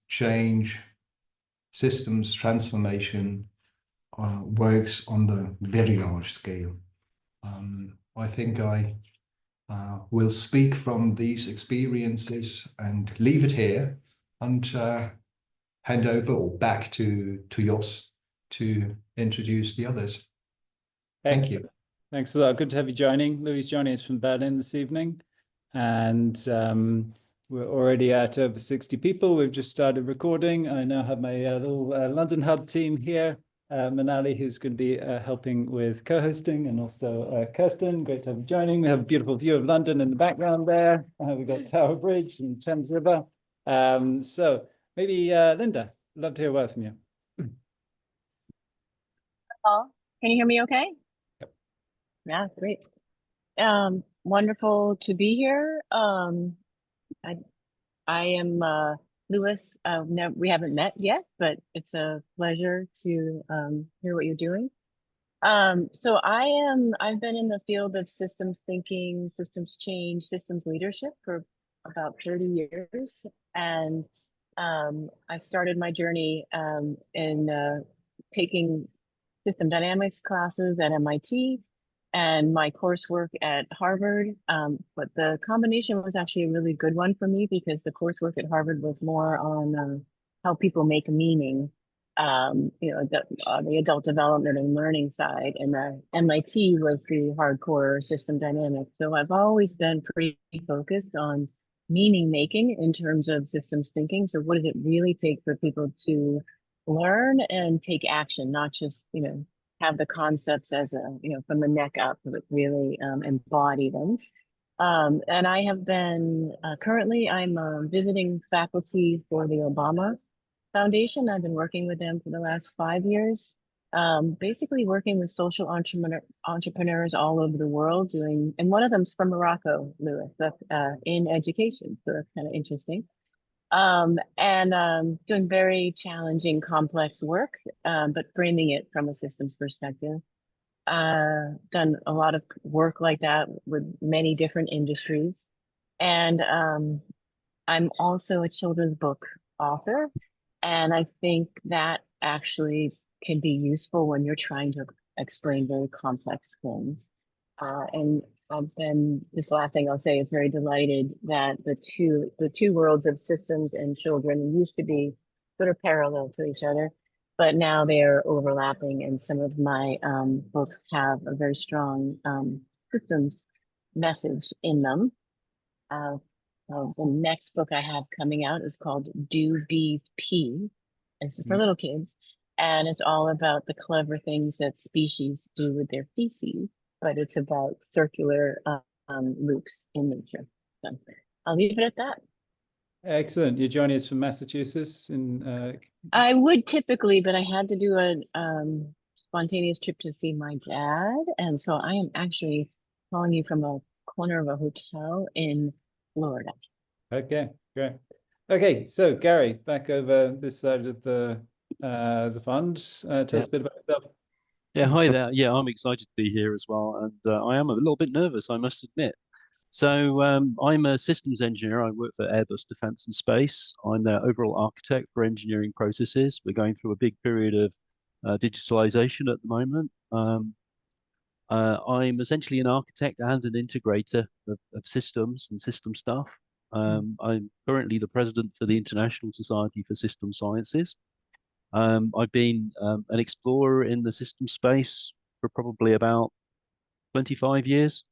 change, systems transformation works on the very large scale. I think I will speak from these experiences and leave it here and hand over or back to Jos to introduce the others. Thank you. Thanks a lot. Good to have you joining. Louis joining us from Berlin this evening. And we're already at over 60 people. We've just started recording. I now have my little London Hub team here. Manali, who's going to be helping with co-hosting, and also Kirsten, great to have you joining. We have a beautiful view of London in the background there. We've got Tower Bridge and Thames River. So maybe Linda, love to hear a word from you. Paul, can you hear me okay? Yep. Yeah, great. Wonderful to be here. I am Louis. We haven't met yet, but it's a pleasure to hear what you're doing. So I've been in the field of systems thinking, systems change, systems leadership for about 30 years. And I started my journey in taking system dynamics classes at MIT and my coursework at Harvard. But the combination was actually a really good one for me because the coursework at Harvard was more on how people make meaning, on the adult development and learning side, and the MIT was the hardcore system dynamics. So I've always been pretty focused on meaning making in terms of systems thinking. So what does it really take for people to learn and take action, not just, have the concepts as from the neck up, but really embody them. And I have been, currently I'm visiting faculty for the Obama Foundation. I've been working with them for the last 5 years, basically working with social entrepreneurs all over the world and one of them's from Morocco, Louis, that's in education. So that's kind of interesting. And doing very challenging, complex work, but framing it from a systems perspective. Done a lot of work like that with many different industries. And I'm also a children's book author. And I think that actually can be useful when you're trying to explain very complex things. And I've been, this last thing I'll say is very delighted that the two worlds of systems and children used to be sort of parallel to each other, but now they are overlapping, and some of my books have a very strong systems message in them. The next book I have coming out is called Do Bees Pee. It's for little kids, and it's all about the clever things that species do with their feces, but it's about circular loops in nature. So I'll leave it at that. Excellent. You're joining us from Massachusetts. I would typically, but I had to do a spontaneous trip to see my dad. And so I am actually calling you from a corner of a hotel in Florida. Okay, great. Okay, so Gary, back over this side of the fund. Tell us a bit about yourself. Yeah, hi there. Yeah, I'm excited to be here as well, and I am a little bit nervous, I must admit. So I'm a systems engineer. I work for Airbus Defence and Space. I'm their overall architect for engineering processes. We're going through a big period of digitalization at the moment. I'm essentially an architect and an integrator of systems and system stuff. I'm currently the president for the International Society for System Sciences. I've been an explorer in the system space for probably about 25 years.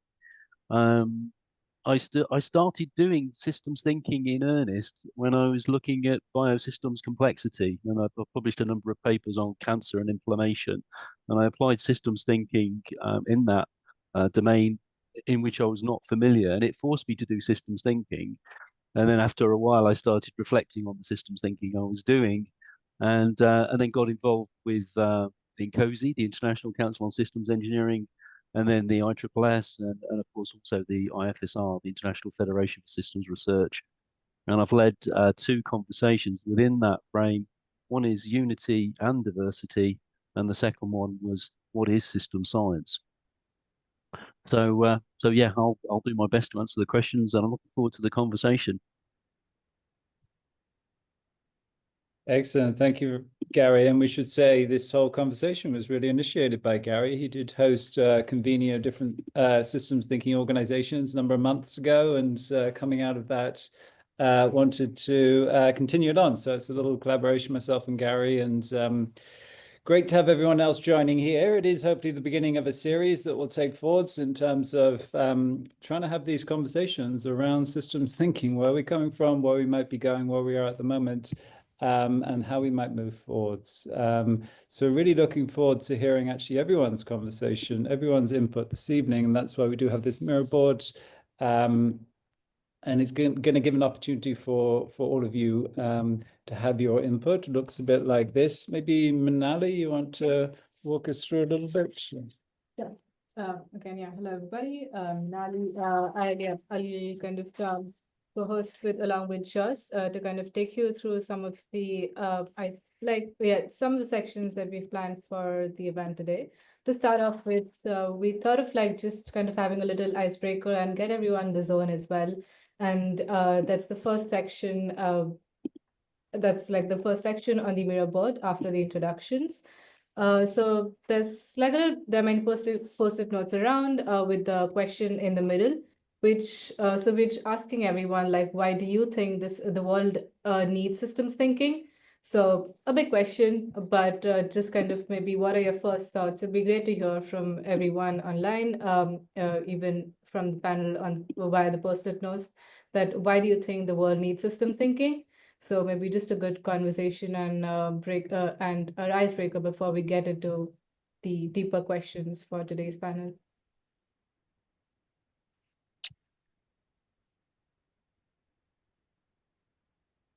I started doing systems thinking in earnest when I was looking at biosystems complexity, and I published a number of papers on cancer and inflammation, and I applied systems thinking in that domain in which I was not familiar, and it forced me to do systems thinking. And then after a while, I started reflecting on the systems thinking I was doing, and then got involved with INCOSE, the International Council on Systems Engineering, and then the ISSS, and of course also the IFSR, the International Federation for Systems Research. And I've led 2 conversations within that frame. One is unity and diversity, and the second one was what is system science. So yeah, I'll do my best to answer the questions, and I'm looking forward to the conversation. Excellent. Thank you, Gary. And we should say this whole conversation was really initiated by Gary. He did host convening of different systems thinking organizations a number of months ago, and coming out of that, wanted to continue it on. So it's a little collaboration, myself and Gary, and great to have everyone else joining here. It is hopefully the beginning of a series that will take forwards in terms of trying to have these conversations around systems thinking, where we're coming from, where we might be going, where we are at the moment, and how we might move forwards. So really looking forward to hearing actually everyone's conversation, everyone's input this evening, and that's why we do have this mirror board. And it's going to give an opportunity for all of you to have your input. It looks a bit like this. Maybe Manali, you want to walk us through a little bit? Yes. Again, yeah. Hello, everybody. Nali, I'll kind of co-host along with Josh to kind of take you through some of the some of the sections that we've planned for the event today. To start off with, we thought of just kind of having a little icebreaker and get everyone in the zone as well. And that's the first section. That's the first section on the mirror board after the introductions. So there's there are many post-it notes around with the question in the middle, which we're asking everyone why do you think the world needs systems thinking? So a big question, but just kind of maybe what are your first thoughts? It'd be great to hear from everyone online, even from the panel via the post-it notes, that why do you think the world needs system thinking? So maybe just a good conversation and and an icebreaker before we get into the deeper questions for today's panel.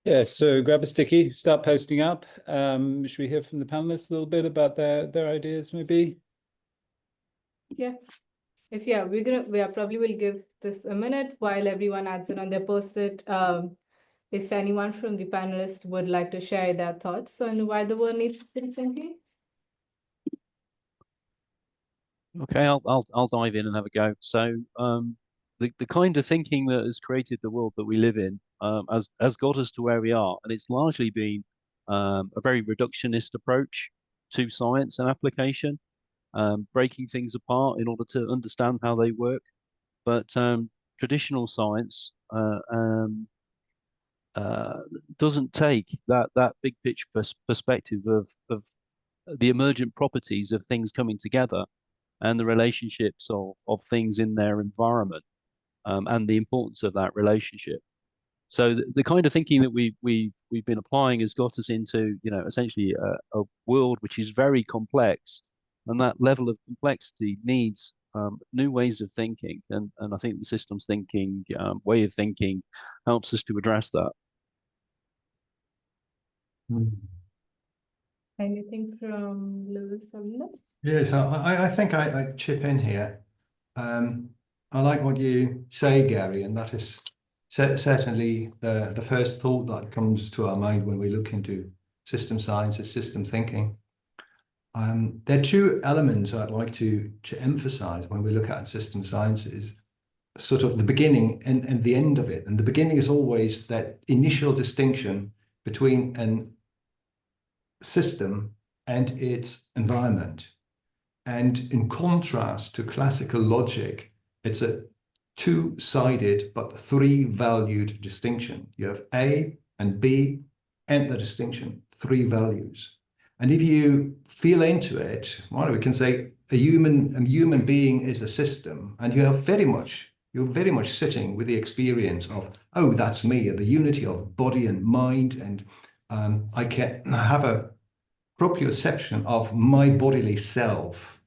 Yeah, so grab a sticky, start posting up. Should we hear from the panelists a little bit about their ideas, maybe? Yeah. We probably will give this a minute while everyone adds in on their post-it. If anyone from the panelists would like to share their thoughts on why the world needs system thinking. Okay, I'll dive in and have a go. So the kind of thinking that has created the world that we live in has got us to where we are, and it's largely been a very reductionist approach to science and application, breaking things apart in order to understand how they work. But traditional science doesn't take that big picture perspective of the emergent properties of things coming together and the relationships of things in their environment, and the importance of that relationship. So the kind of thinking that we've been applying has got us into essentially a world which is very complex, and that level of complexity needs new ways of thinking, and I think the systems thinking way of thinking helps us to address that. Anything from Lewis or Linda? Yes, I think I chip in here. I like what you say, Gary, and that is certainly the first thought that comes to our mind when we look into system science and system thinking. There are two elements I'd like to emphasize when we look at system sciences, sort of the beginning and the end of it. And the beginning is always that initial distinction between an system and its environment. And in contrast to classical logic, it's a two-sided but three-valued distinction. You have A and B, and the distinction, three values. And if you feel into it, well, we can say a human being is a system, and you're very much sitting with the experience of, oh, that's me, the unity of body and mind, and I can have a proprioception of my bodily self.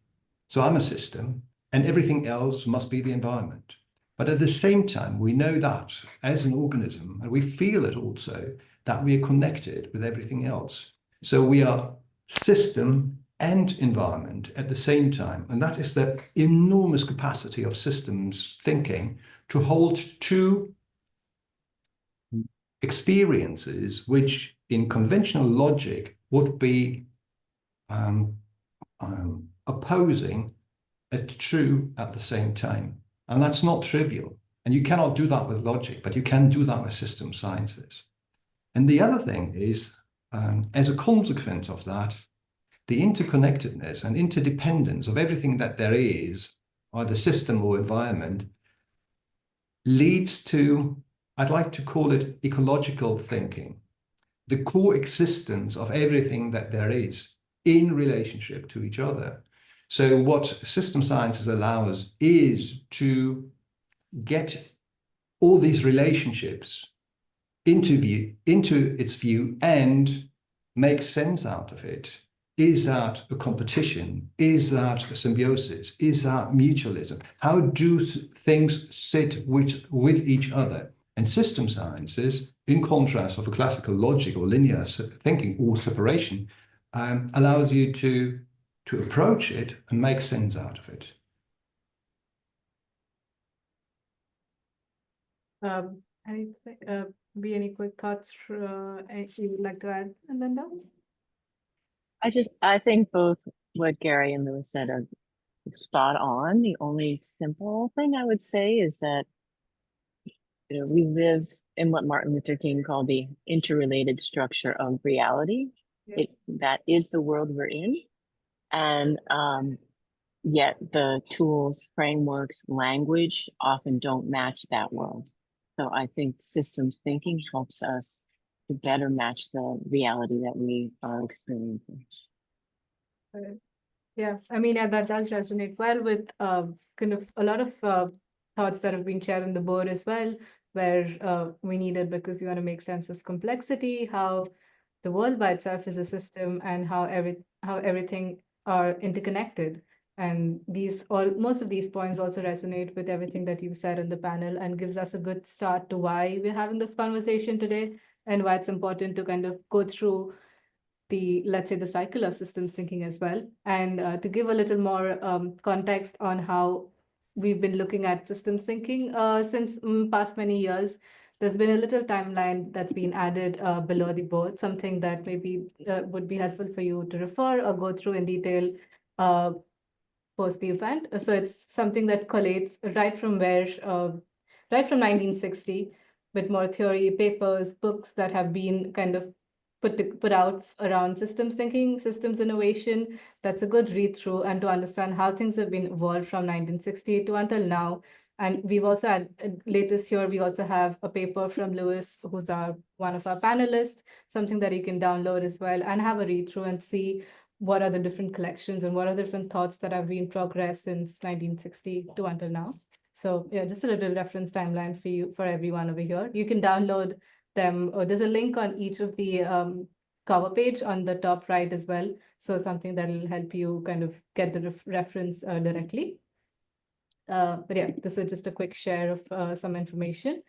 So I'm a system, and everything else must be the environment. But at the same time, we know that as an organism, and we feel it also, that we are connected with everything else. So we are system and environment at the same time. And that is the enormous capacity of systems thinking to hold two experiences, which in conventional logic would be opposing as true at the same time. And that's not trivial. And you cannot do that with logic, but you can do that with system sciences. And the other thing is as a consequence of that, the interconnectedness and interdependence of everything that there is, either system or environment, leads to, I'd like to call it ecological thinking, the coexistence of everything that there is in relationship to each other. So what system sciences allow us is to get all these relationships into its view and make sense out of it. Is that a competition? Is that a symbiosis? Is that mutualism? How do things sit with each other? And system sciences, in contrast of a classical logic or linear thinking or separation, allows you to approach it and make sense out of it. Any quick thoughts you would like to add, Linda? I think both what Gary and Lewis said are spot on. The only simple thing I would say is that, you know, we live in what Martin Luther King called the interrelated structure of reality. Yes. That is the world we're in. And yet the tools, frameworks, language often don't match that world. So I think systems thinking helps us to better match the reality that we are experiencing. Yeah, I mean, that does resonate well with kind of a lot of thoughts that have been shared on the board as well, where we need it because we want to make sense of complexity, how the world by itself is a system, and how everything are interconnected. And most of these points also resonate with everything that you've said on the panel, and gives us a good start to why we're having this conversation today, and why it's important to kind of go through let's say the cycle of systems thinking as well. And to give a little more context on how we've been looking at systems thinking since past many years, there's been a little timeline that's been added below the board, something that maybe would be helpful for you to refer or go through in detail post the event. So it's something that collates right from 1960, with more theory, papers, books that have been kind of put out around systems thinking, systems innovation. That's a good read through, and to understand how things have been evolved from 1960 to until now. And we've also had latest year, we also have a paper from Lewis, who's one of our panelists, something that you can download as well and have a read through and see what are the different collections and what are the different thoughts that have been progressed since 1960 to until now. So yeah, just a little reference timeline for everyone over here. You can download them. There's a link on each of the cover page on the top right as well. So something that will help you kind of get the reference directly. But yeah, this is just a quick share of some information.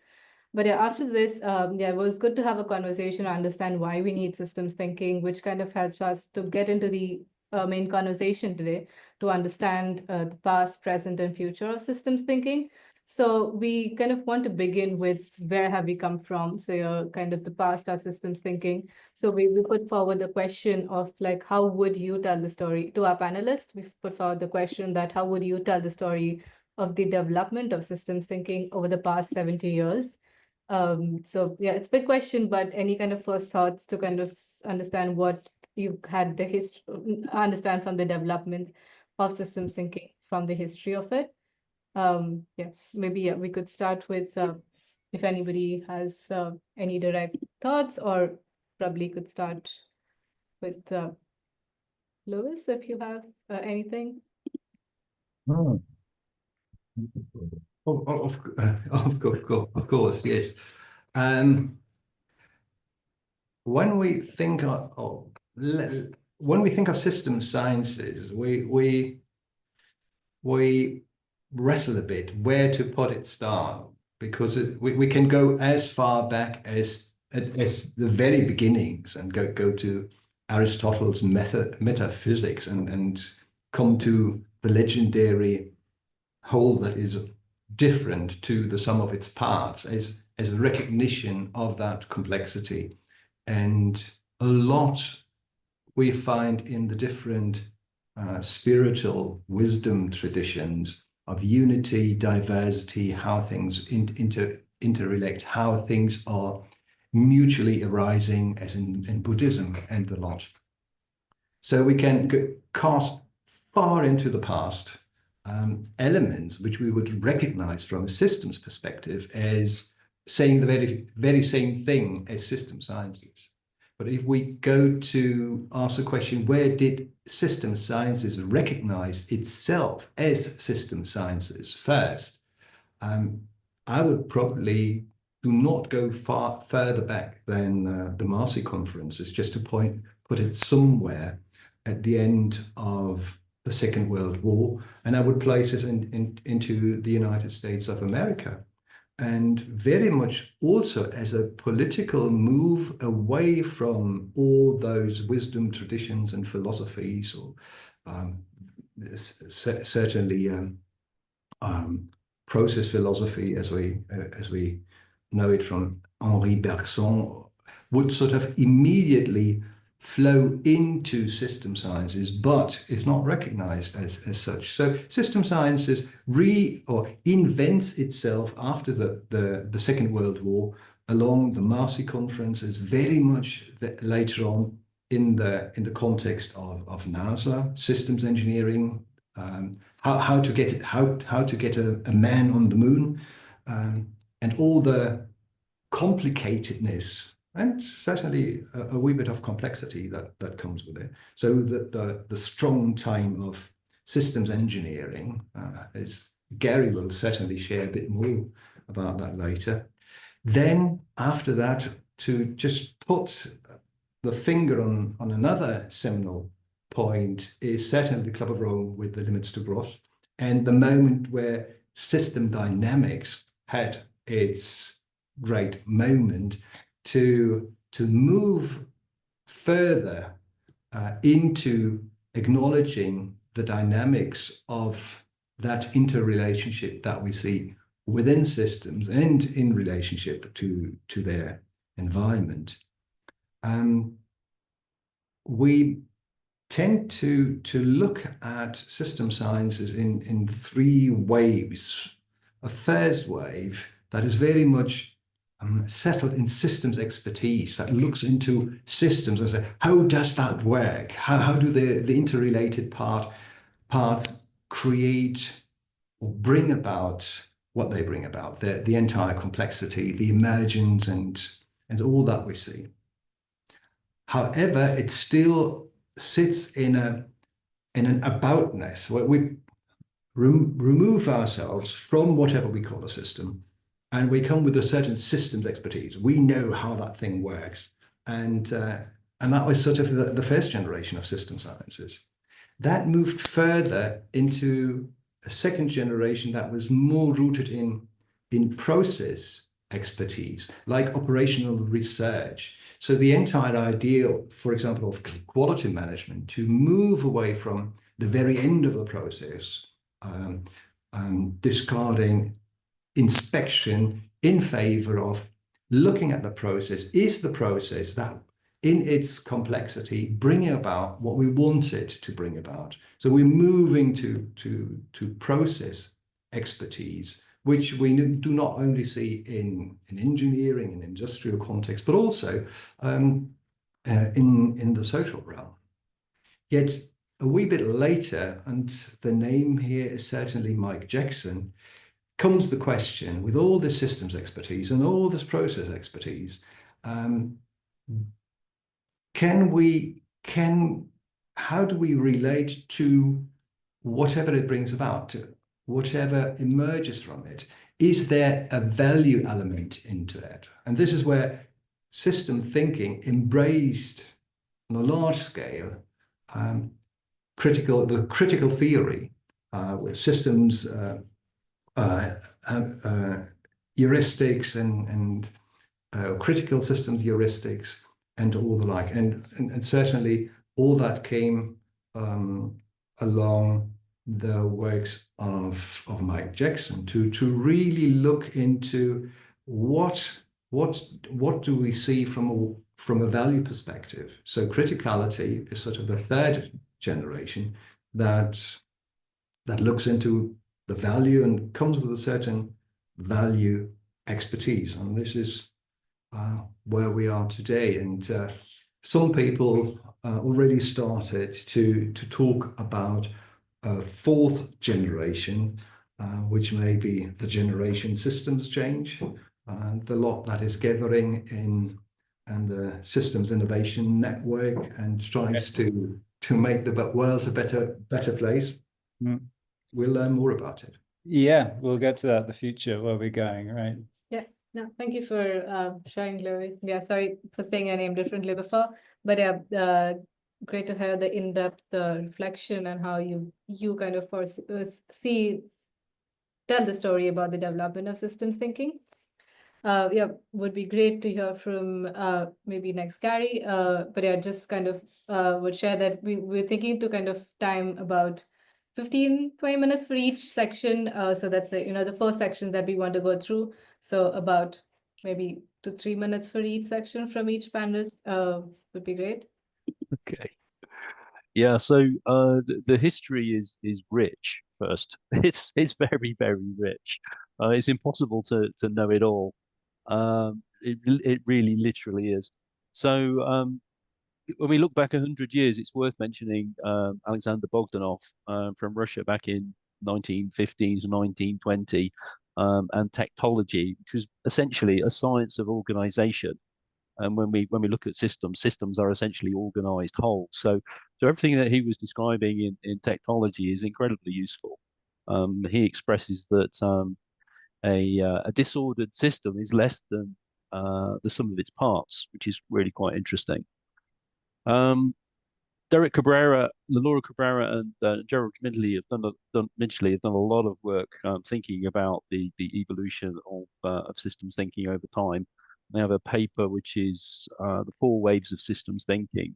But yeah, after this, it was good to have a conversation to understand why we need systems thinking, which kind of helps us to get into the main conversation today, to understand the past, present, and future of systems thinking. So we kind of want to begin with where have we come from? So kind of the past of systems thinking. So we put forward the question of like, how would you tell the story to our panelists? We've put forward the question that how would you tell the story of the development of systems thinking over the past 70 years? So yeah, it's a big question, but any kind of first thoughts to kind of understand what you've had the history, understand from the development of systems thinking from the history of it. Maybe we could start with if anybody has any direct thoughts, or probably could start with Lewis, if you have anything. Of course, yes. When we think of system sciences, we wrestle a bit where to put its start, because we can go as far back as the very beginnings and go to Aristotle's metaphysics and come to the legendary whole that is different to the sum of its parts as a recognition of that complexity. And a lot we find in the different spiritual wisdom traditions of unity, diversity, how things interrelate, how things are mutually arising, as in Buddhism and the lot. So we can cast far into the past elements which we would recognize from a systems perspective as saying the very same thing as system sciences. But if we go to ask the question, where did system sciences recognize itself as system sciences first? I would probably do not go far further back than the Marseille conferences, just to put it somewhere at the end of the Second World War, and I would place it into the United States of America. And very much also as a political move away from all those wisdom traditions and philosophies, or certainly process philosophy as we know it from Henri Bergson, would sort of immediately flow into system sciences, but is not recognized as such. So system sciences invents itself after the Second World War along the Marseille conferences, very much later on in the context of NASA, systems engineering, how to get a man on the moon, and all the complicatedness and certainly a wee bit of complexity that comes with it. So the strong time of systems engineering, is Gary will certainly share a bit more about that later. Then after that, to just put the finger on another seminal point is certainly the Club of Rome with the Limits to Growth, and the moment where system dynamics had its great moment to move further into acknowledging the dynamics of that interrelationship that we see within systems and in relationship to their environment. We tend to look at system sciences in three waves. A first wave that is very much settled in systems expertise, that looks into systems and say, how does that work? How do the interrelated parts create or bring about what they bring about, the entire complexity, the emergence and all that we see. However, it still sits in an aboutness where we remove ourselves from whatever we call a system, and we come with a certain systems expertise. We know how that thing works. And that was sort of the first generation of system sciences. That moved further into a second generation that was more rooted in process expertise, like operational research. So the entire idea, for example, of quality management, to move away from the very end of the process, discarding inspection in favor of looking at the process. Is the process that in its complexity bringing about what we want it to bring about? So we're moving to process expertise, which we do not only see in engineering and industrial context, but also in the social realm. Yet a wee bit later, and the name here is certainly Mike Jackson, comes the question, with all this systems expertise and all this process expertise, how do we relate to whatever it brings about, to whatever emerges from it? Is there a value element into it? And this is where system thinking embraced on a large scale critical theory, with systems heuristics and critical systems heuristics and all the like, and certainly all that came along the works of Mike Jackson to really look into what do we see from a value perspective. So criticality is sort of a third generation that looks into the value and comes with a certain value expertise. And this is where we are today. And some people already started to talk about a fourth generation, which may be the generation systems change, the lot that is gathering in and the systems innovation network and tries to make the world a better place. Mm. We'll learn more about it. Yeah, we'll get to that, the future, where we're going, right? Yeah, no, thank you for sharing, Louis. Yeah, sorry for saying your name differently before, but yeah, great to hear the in-depth reflection and how you kind of tell the story about the development of systems thinking. Yeah, would be great to hear from maybe next Gary. But yeah, just kind of would share that we're thinking to kind of time about 15-20 minutes for each section. So that's the first section that we want to go through. So about maybe 2 to 3 minutes for each section from each panelist would be great. Okay. Yeah, so the history is rich first. It's very, very rich. It's impossible to know it all. It really literally is. So when we look back 100 years, it's worth mentioning Alexander Bogdanov from Russia back in 1915 to 1920, and techtology, which was essentially a science of organization. And when we look at systems are essentially organized wholes. So everything that he was describing in techtology is incredibly useful. He expresses that a disordered system is less than the sum of its parts, which is really quite interesting. Derek Cabrera, Laura Cabrera, and Gerald Midgley have done a lot of work thinking about the evolution of systems thinking over time. They have a paper which is the 4 waves of systems thinking,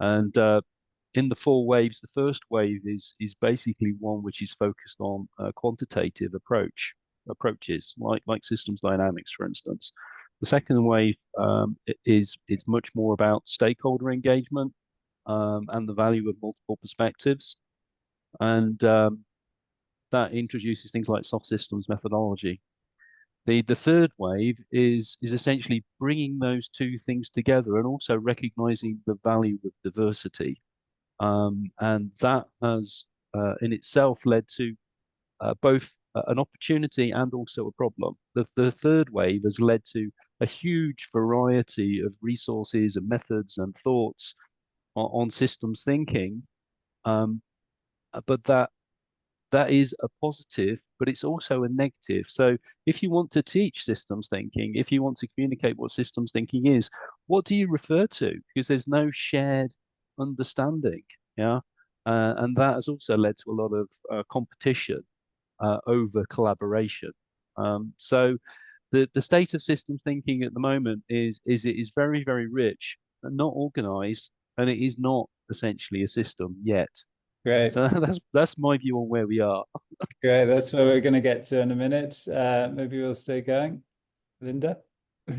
and in the 4 waves, the first wave is basically one which is focused on quantitative approaches like systems dynamics, for instance. The second wave is much more about stakeholder engagement and the value of multiple perspectives, and that introduces things like soft systems methodology. The third wave is essentially bringing those 2 things together and also recognizing the value of diversity, and that has in itself led to both an opportunity and also a problem. The third wave has led to a huge variety of resources and methods and thoughts on systems thinking, but that is a positive, but it's also a negative. So if you want to teach systems thinking, if you want to communicate what systems thinking is, what do you refer to? Because there's no shared understanding, yeah? And that has also led to a lot of competition over collaboration. So the state of systems thinking at the moment is it is very, very rich and not organized, and it is not essentially a system yet. Great. So that's my view on where we are. Great. That's where we're going to get to in a minute. Maybe we'll stay going. Linda? All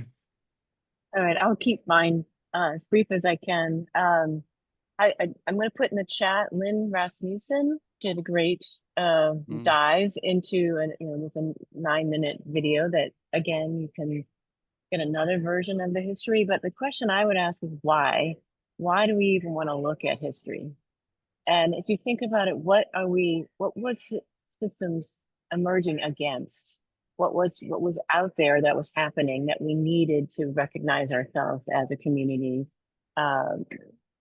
right, I'll keep mine as brief as I can. I'm going to put in the chat, Lynn Rasmussen did a great dive into this a 9-minute video that, again, you can get another version of the history. But the question I would ask is why? Why do we even want to look at history? And if you think about it, what was systems emerging against? What was out there that was happening that we needed to recognize ourselves as a community?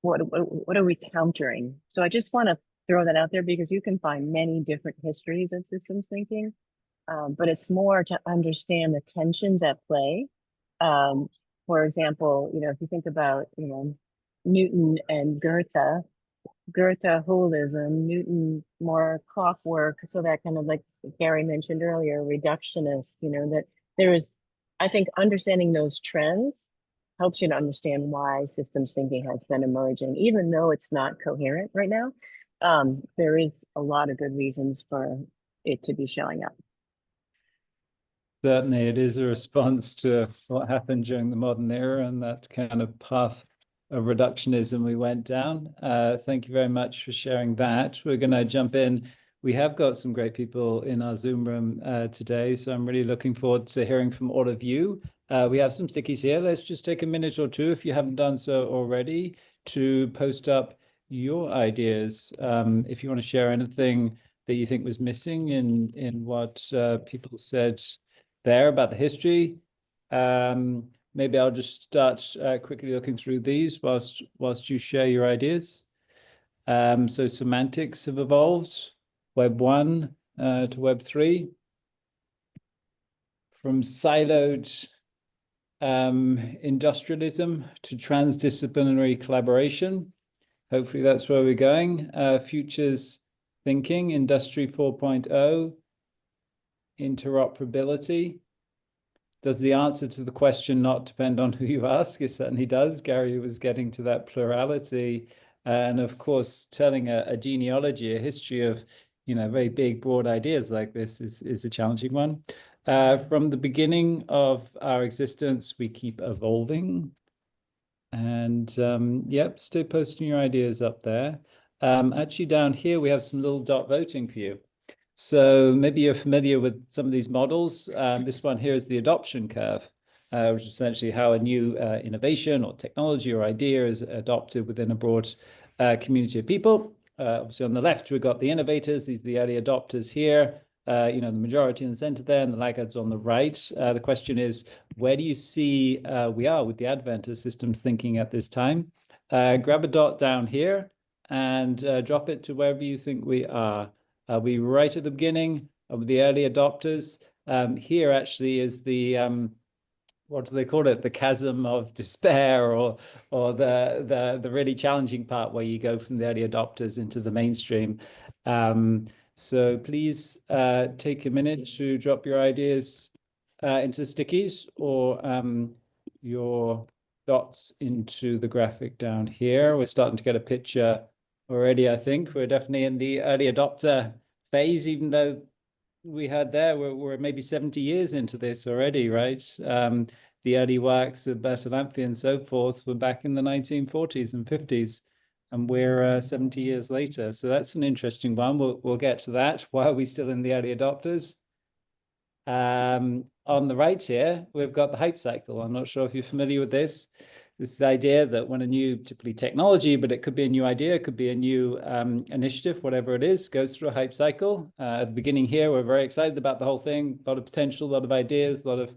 What are we countering? So I just want to throw that out there because you can find many different histories of systems thinking, but it's more to understand the tensions at play. For example, if you think about Newton and Goethe holism, Newton more clockwork, so that kind of, like Gary mentioned earlier, reductionist, that there is, I think understanding those trends helps you to understand why systems thinking has been emerging, even though it's not coherent right now. There is a lot of good reasons for it to be showing up. Certainly, it is a response to what happened during the modern era and that kind of path of reductionism we went down. Thank you very much for sharing that. We're going to jump in. We have got some great people in our Zoom room today, so I'm really looking forward to hearing from all of you. We have some stickies here. Let's just take a minute or two, if you haven't done so already, to post up your ideas. If you want to share anything that you think was missing in what people said there about the history. Maybe I'll just start quickly looking through these whilst you share your ideas. So semantics have evolved, Web 1 to Web 3. From siloed industrialism to transdisciplinary collaboration. Hopefully that's where we're going. Futures thinking, Industry 4.0, interoperability. Does the answer to the question not depend on who you ask? It certainly does. Gary was getting to that plurality. And of course, telling a genealogy, a history of, very big, broad ideas like this is a challenging one. From the beginning of our existence, we keep evolving. And yep, stay posting your ideas up there. Actually, down here, we have some little dot voting for you. So maybe you're familiar with some of these models. This one here is the adoption curve, which is essentially how a new innovation or technology or idea is adopted within a broad community of people. Obviously, on the left, we've got the innovators. These are the early adopters here. The majority in the center there and the laggards on the right. The question is, where do you see we are with the advent of systems thinking at this time? Grab a dot down here and drop it to wherever you think we are. Are we right at the beginning of the early adopters? Here actually is the, what do they call it? The chasm of despair, or the really challenging part where you go from the early adopters into the mainstream. So please take a minute to drop your ideas into stickies or your dots into the graphic down here. We're starting to get a picture already, I think. We're definitely in the early adopter phase, even though we had there, we're maybe 70 years into this already, right? The early works of Bertalanffy and so forth were back in the 1940s and 50s. And we're 70 years later. So that's an interesting one. We'll get to that. Why are we still in the early adopters? On the right here, we've got the hype cycle. I'm not sure if you're familiar with this. This is the idea that when a new, typically technology, but it could be a new idea, it could be a new initiative, whatever it is, goes through a hype cycle. At the beginning here, we're very excited about the whole thing, a lot of potential, a lot of ideas, a lot of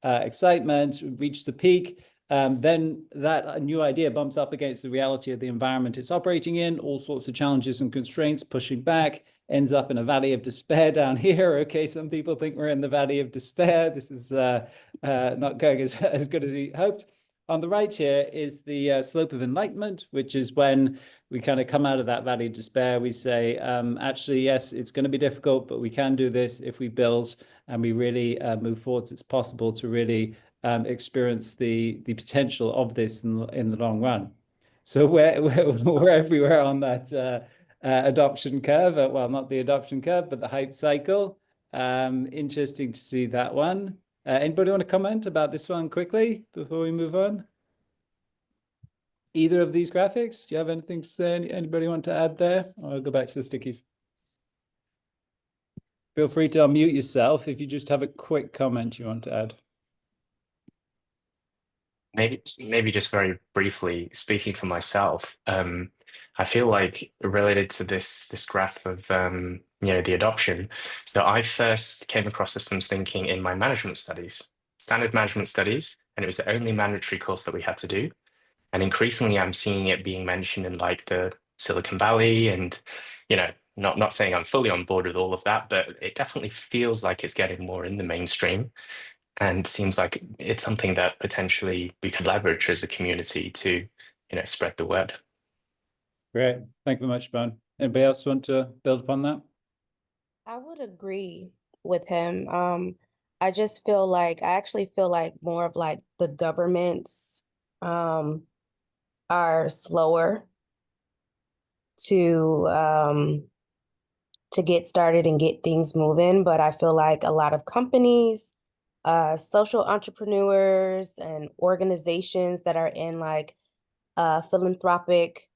excitement, reach the peak. Then that new idea bumps up against the reality of the environment it's operating in, all sorts of challenges and constraints, pushing back, ends up in a valley of despair down here. Okay, some people think we're in the valley of despair. This is not going as good as we hoped. On the right here is the slope of enlightenment, which is when we kind of come out of that valley of despair. We say, actually, yes, it's going to be difficult, but we can do this if we build and we really move forwards. It's possible to really experience the potential of this in the long run. So we're everywhere on that adoption curve. Well, not the adoption curve, but the hype cycle. Interesting to see that one. Anybody want to comment about this one quickly before we move on? Either of these graphics? Do you have anything to say? Anybody want to add there? Or I'll go back to the stickies. Feel free to unmute yourself if you just have a quick comment you want to add. Maybe just very briefly, speaking for myself, I feel like related to this graph of the adoption. So I first came across systems thinking in my management studies, standard management studies, and it was the only mandatory course that we had to do. And increasingly, I'm seeing it being mentioned in like the Silicon Valley, and not saying I'm fully on board with all of that, but it definitely feels like it's getting more in the mainstream. And seems like it's something that potentially we could leverage as a community to, spread the word. Great. Thank you very much, Ben. Anybody else want to build upon that? I would agree with him. I actually feel like more of like the governments are slower to get started and get things moving, but I feel like a lot of companies, social entrepreneurs and organizations that are in like philanthropic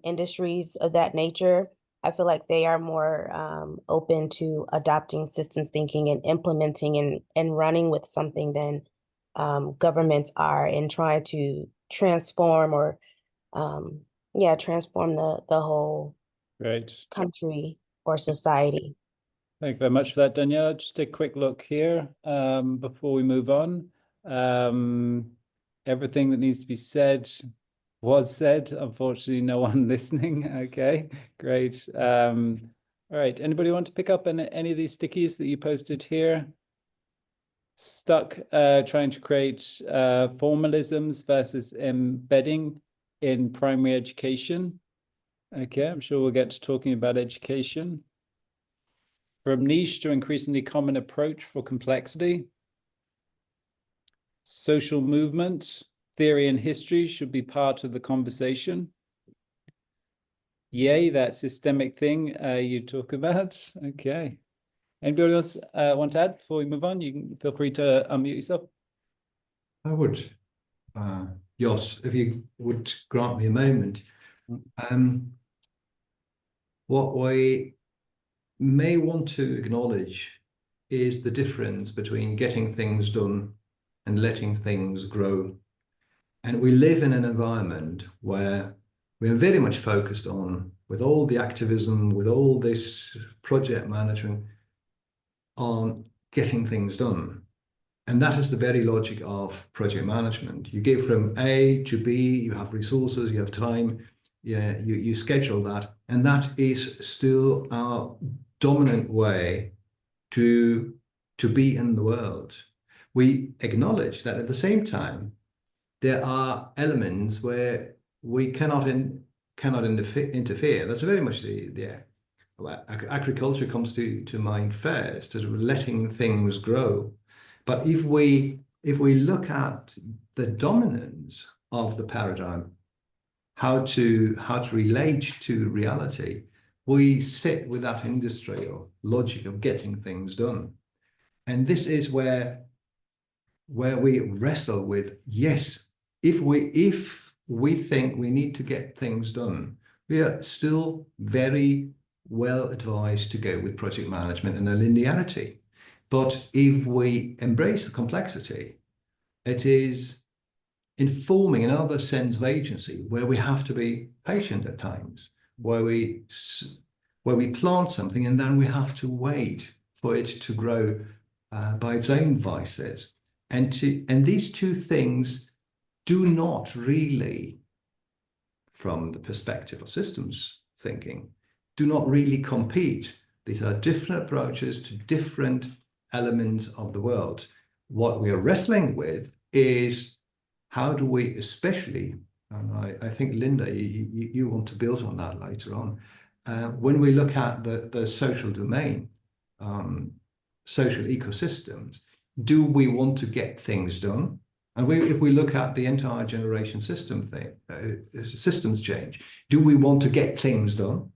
industries of that nature, I feel like they are more open to adopting systems thinking and implementing and running with something than governments are in trying to transform or transform the whole Great. country or society. Thank you very much for that, Daniela. Just a quick look here before we move on. Everything that needs to be said was said. Unfortunately, no one listening. Okay, great. All right, anybody want to pick up any of these stickies that you posted here? Stuck trying to create formalisms versus embedding in primary education. Okay, I'm sure we'll get to talking about education. From niche to increasingly common approach for complexity. Social movement, theory and history should be part of the conversation. Yay, that systemic thing you talk about. Okay. Anybody else want to add before we move on? You can feel free to unmute yourself. I would, Jos, if you would grant me a moment. What we may want to acknowledge is the difference between getting things done and letting things grow. And we live in an environment where we are very much focused on, with all the activism, with all this project management, on getting things done. And that is the very logic of project management. You go from A to B, you have resources, you have time, you schedule that. And that is still our dominant way to be in the world. We acknowledge that at the same time, there are elements where we cannot interfere. That's very much agriculture comes to mind first, as letting things grow. But if we look at the dominance of the paradigm, how to relate to reality, we sit with that industrial logic of getting things done. And this is where we wrestle with, yes, if we think we need to get things done, we are still very well advised to go with project management and a linearity. But if we embrace the complexity, it is informing another sense of agency where we have to be patient at times, where we plant something and then we have to wait for it to grow by its own vices. And these two things do not really, from the perspective of systems thinking, do not really compete. These are different approaches to different elements of the world. What we are wrestling with is how do we, especially, and I think Linda, you want to build on that later on, when we look at the social domain, social ecosystems, do we want to get things done? And if we look at the entire generation system thing, systems change, do we want to get things done?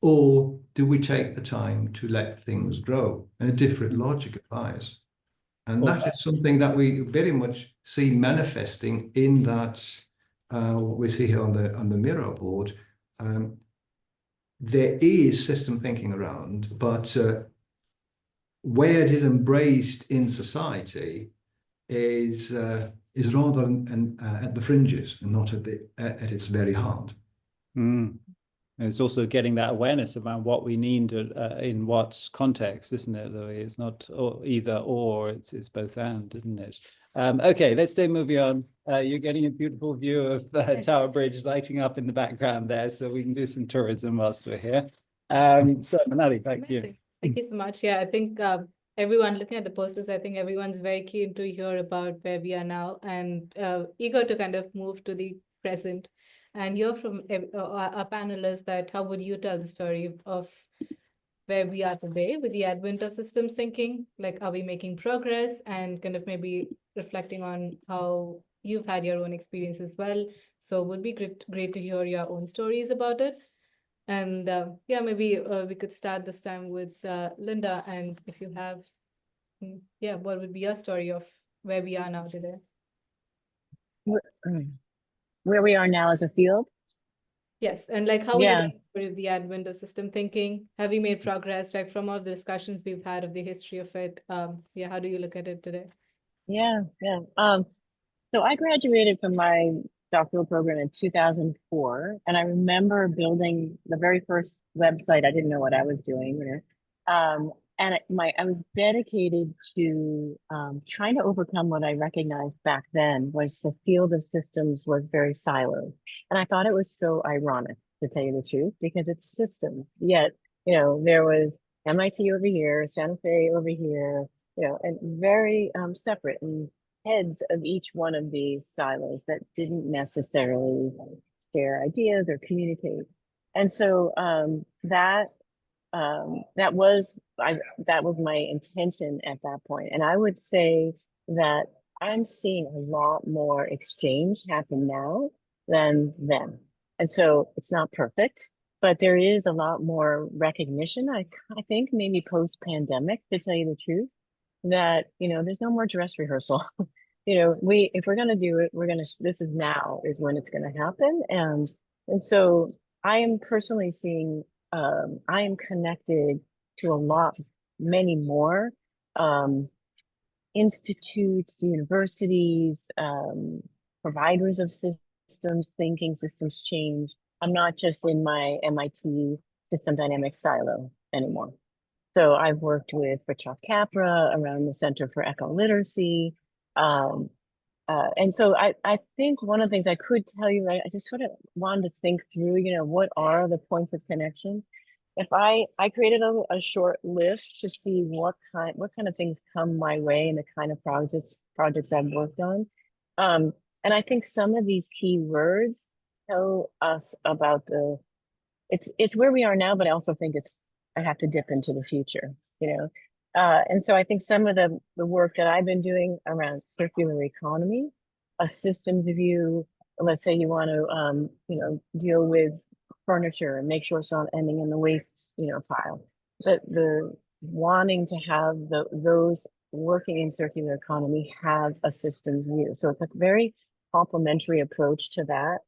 Or do we take the time to let things grow? And a different logic applies. And that is something that we very much see manifesting in that, what we see here on the Miro board. There is system thinking around, but where it is embraced in society is rather at the fringes and not at its very heart. And it's also getting that awareness around what we need in what context, isn't it, Louis? It's not either or, it's both and, isn't it? Okay, let's stay moving on. You're getting a beautiful view of Tower Bridge lighting up in the background there, so we can do some tourism whilst we're here. So Manali, back to you. Thank you so much. Yeah, I think everyone looking at the posters, I think everyone's very keen to hear about where we are now and eager to kind of move to the present and hear from our panelists that how would you tell the story of where we are today with the advent of systems thinking? Like, are we making progress, and kind of maybe reflecting on how you've had your own experience as well. So it would be great to hear your own stories about it. And yeah, maybe we could start this time with Linda, and if you have, yeah, what would be your story of where we are now today? Where we are now as a field? Yes, and like how Yeah. with the advent of system thinking, have we made progress, like from all the discussions we've had of the history of it? Yeah, how do you look at it today? Yeah, yeah. So I graduated from my doctoral program in 2004, and I remember building the very first website. I didn't know what I was doing, you know. I was dedicated to trying to overcome what I recognized back then was the field of systems was very siloed, and I thought it was so ironic, to tell you the truth, because it's systems. Yet, you know, there was MIT over here, Santa Fe over here, you know, and very separate and heads of each one of these silos that didn't necessarily share ideas or communicate. And so that was my intention at that point. And I would say that I'm seeing a lot more exchange happen now than then. And so it's not perfect, but there is a lot more recognition. I think maybe post pandemic, to tell you the truth, that, you know, there's no more dress rehearsal. You know, if we're gonna do it, this is now is when it's gonna happen. And so I am personally seeing I am connected to many more institutes, universities, providers of systems thinking, systems change. I'm not just in my MIT system dynamics silo anymore. So I've worked with Richard Capra around the Center for Eco-Literacy. And so I think one of the things I could tell you, I just sort of wanted to think through, you know, what are the points of connection? If I created a short list to see what kind of things come my way and the kind of projects I've worked on. And I think some of these key words tell us about it's where we are now, but I also think I have to dip into the future, you know. And so I think some of the work that I've been doing around circular economy, a systems view, let's say you want to, you know, deal with furniture and make sure it's not ending in the waste, you know, pile. But the wanting to have those working in circular economy have a systems view. So it's a very complementary approach to that.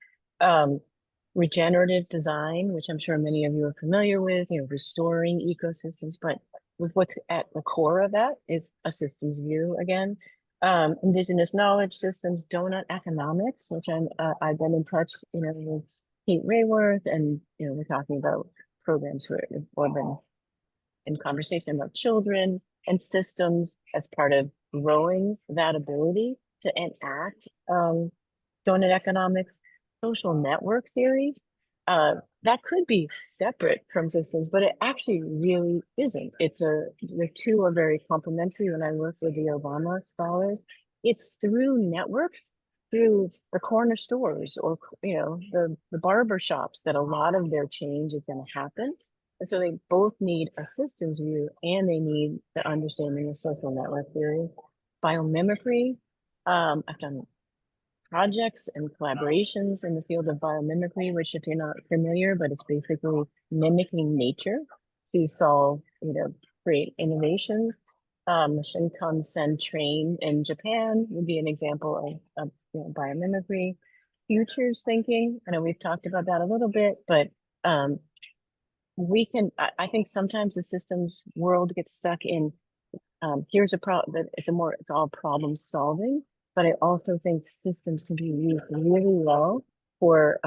Regenerative design, which I'm sure many of you are familiar with, you know, restoring ecosystems, but with what's at the core of that is a systems view again. Indigenous knowledge systems, donut economics, which I've been in touch, you know, with Kate Rayworth, and you know, we're talking about programs who have been in conversation about children and systems as part of growing that ability to enact donut economics. Social network theory, that could be separate from systems, but it actually really isn't. The two are very complementary. When I work with the Obama scholars, it's through networks, through the corner stores, or you know, the barber shops, that a lot of their change is going to happen. And so they both need a systems view, and they need the understanding of social network theory. Biomimicry, I've done projects and collaborations in the field of biomimicry, which, if you're not familiar, but it's basically mimicking nature to solve, you know, create innovation. Shinkansen train in Japan would be an example of you know, biomimicry. Futures thinking, I know we've talked about that a little bit, but I think sometimes the systems world gets stuck in here's a problem, it's all problem solving. But I also think systems can be used really well for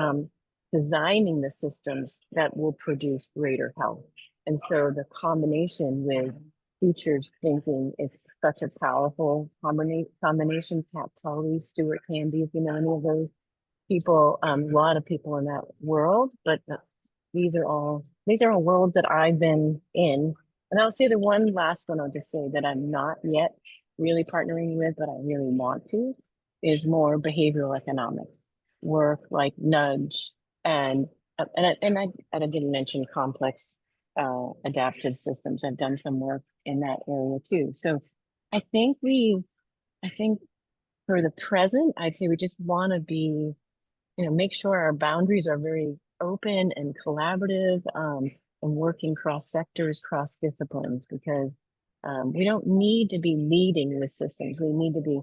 designing the systems that will produce greater health. And so the combination with futures thinking is such a powerful combination. Pat Tully, Stuart Candy, if you know any of those people, a lot of people in that world, but these are all worlds that I've been in. And I'll say the one last one I'll just say that I'm not yet really partnering with, but I really want to, is more behavioral economics work, like nudge, and I didn't mention complex adaptive systems. I've done some work in that area too. So I think for the present, I'd say we just want to be, you know, make sure our boundaries are very open and collaborative, and working cross sectors, cross disciplines, because we don't need to be leading with systems. We need to be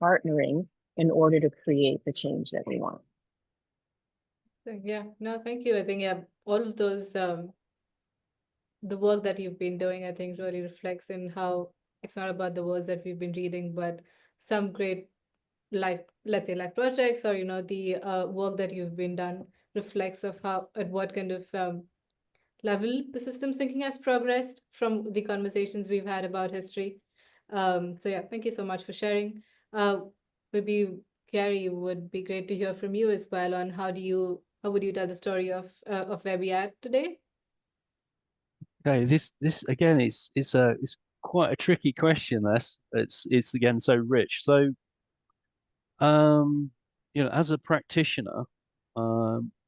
partnering in order to create the change that we want. So, yeah, no, thank you. I think, yeah, all of those, the work that you've been doing, I think really reflects in how it's not about the words that we've been reading, but some great, like, let's say, like projects, or the work that you've been done reflects of how, at what kind of level the systems thinking has progressed from the conversations we've had about history. So yeah, thank you so much for sharing. Maybe Gary, would be great to hear from you as well on how would you tell the story of where we are today? Okay, this again, it's quite a tricky question. It's again so rich. So, as a practitioner,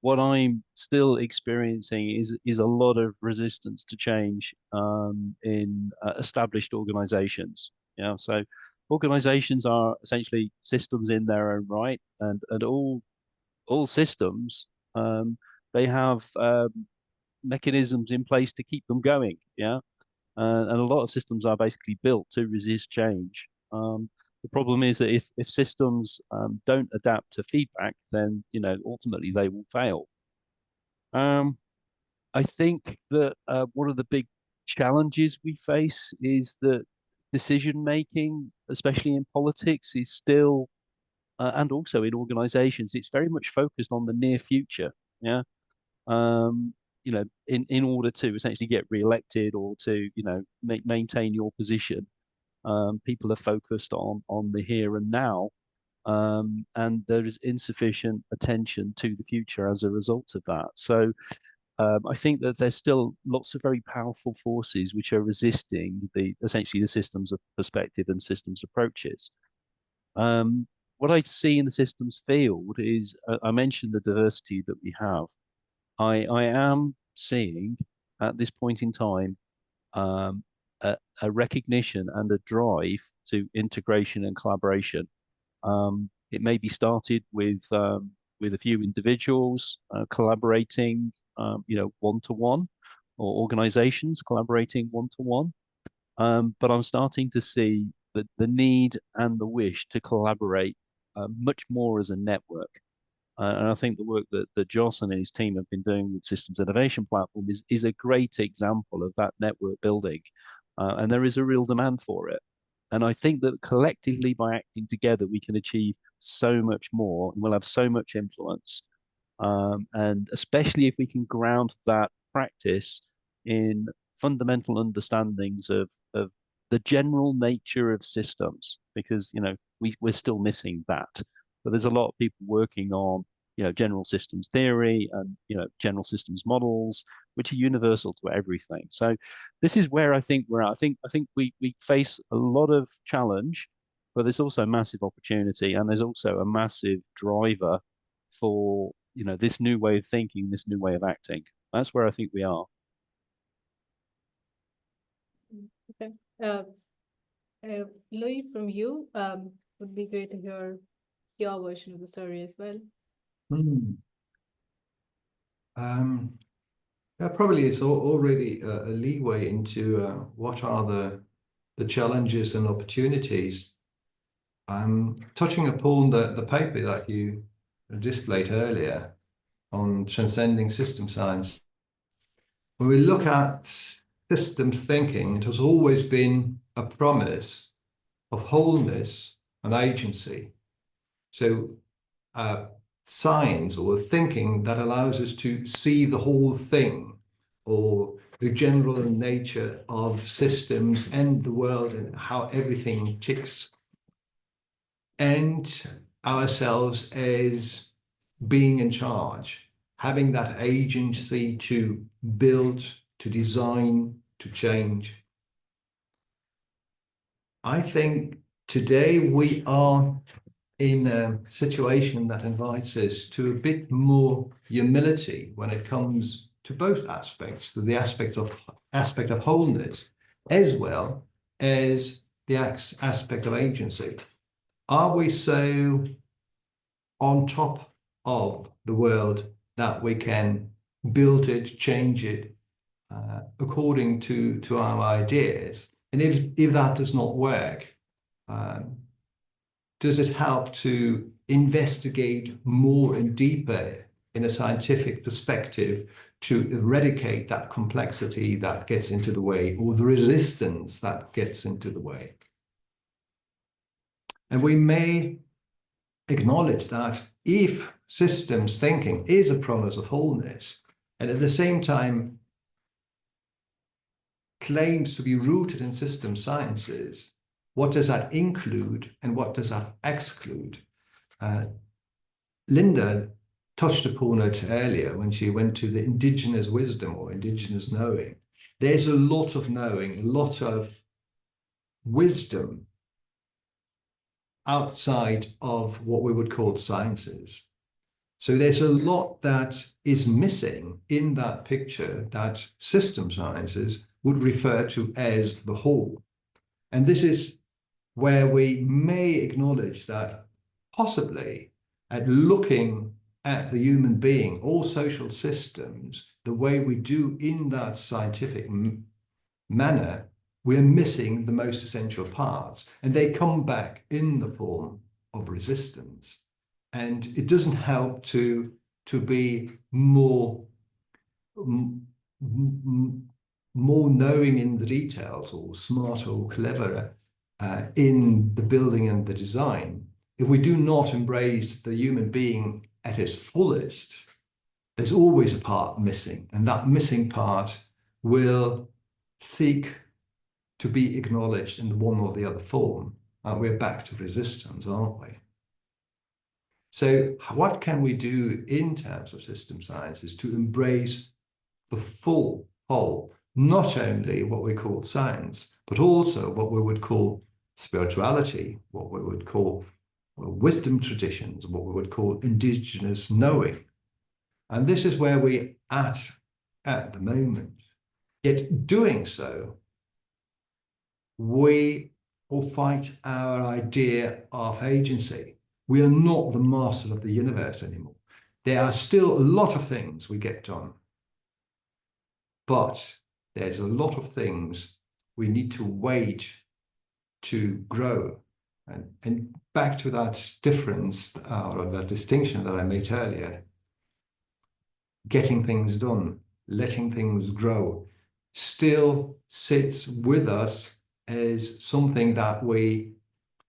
what I'm still experiencing is a lot of resistance to change in established organizations. So organizations are essentially systems in their own right, and all systems they have mechanisms in place to keep them going. And a lot of systems are basically built to resist change. The problem is that if systems don't adapt to feedback, then ultimately they will fail. I think that one of the big challenges we face is that decision making, especially in politics, is still and also in organizations, it's very much focused on the near future. Yeah. In order to essentially get re-elected or to maintain your position, people are focused on the here and now, and there is insufficient attention to the future as a result of that. So I think that there's still lots of very powerful forces which are resisting essentially the systems of perspective and systems approaches. What I see in the systems field is I mentioned the diversity that we have. I am seeing at this point in time a recognition and a drive to integration and collaboration. It may be started with a few individuals collaborating, one-to-one, or organizations collaborating one-to-one. But I'm starting to see the need and the wish to collaborate much more as a network. And I think the work that Joss and his team have been doing with Systems Innovation Platform is a great example of that network building. And there is a real demand for it. And I think that collectively, by acting together, we can achieve so much more, and we'll have so much influence. And especially if we can ground that practice in fundamental understandings of the general nature of systems, because we're still missing that. But there's a lot of people working on general systems theory and general systems models, which are universal to everything. So this is where I think we're at. I think we face a lot of challenge, but there's also massive opportunity, and there's also a massive driver for this new way of thinking, this new way of acting. That's where I think we are. Okay. Louis, from you, would be great to hear your version of the story as well. Probably it's already a leeway into what are the challenges and opportunities. Touching upon the paper that you displayed earlier on transcending system science. When we look at systems thinking, it has always been a promise of wholeness and agency. So science or thinking that allows us to see the whole thing, or the general nature of systems and the world and how everything ticks, and ourselves as being in charge, having that agency to build, to design, to change. I think today we are in a situation that invites us to a bit more humility when it comes to both aspects, to the aspect of wholeness, as well as the aspect of agency. Are we so on top of the world that we can build it, change it according to our ideas? And if that does not work, does it help to investigate more and deeper in a scientific perspective to eradicate that complexity that gets into the way, or the resistance that gets into the way. And we may acknowledge that if systems thinking is a promise of wholeness, and at the same time claims to be rooted in system sciences, what does that include and what does that exclude? Linda touched upon it earlier when she went to the indigenous wisdom or indigenous knowing. There's a lot of knowing, a lot of wisdom outside of what we would call sciences. So there's a lot that is missing in that picture that system sciences would refer to as the whole. And this is where we may acknowledge that possibly at looking at the human being or social systems the way we do in that scientific manner, we're missing the most essential parts, and they come back in the form of resistance. And it doesn't help to be more knowing in the details, or smarter or cleverer in the building and the design. If we do not embrace the human being at its fullest, there's always a part missing, and that missing part will seek to be acknowledged in the one or the other form. We're back to resistance, aren't we? So what can we do in terms of system sciences to embrace the full whole, not only what we call science, but also what we would call spirituality, what we would call wisdom traditions, what we would call indigenous knowing. And this is where we're at the moment. Yet doing so, we will fight our idea of agency. We are not the masters of the universe anymore. There are still a lot of things we get done, but there's a lot of things we need to wait to grow. And back to that difference or that distinction that I made earlier, getting things done, letting things grow, still sits with us as something that we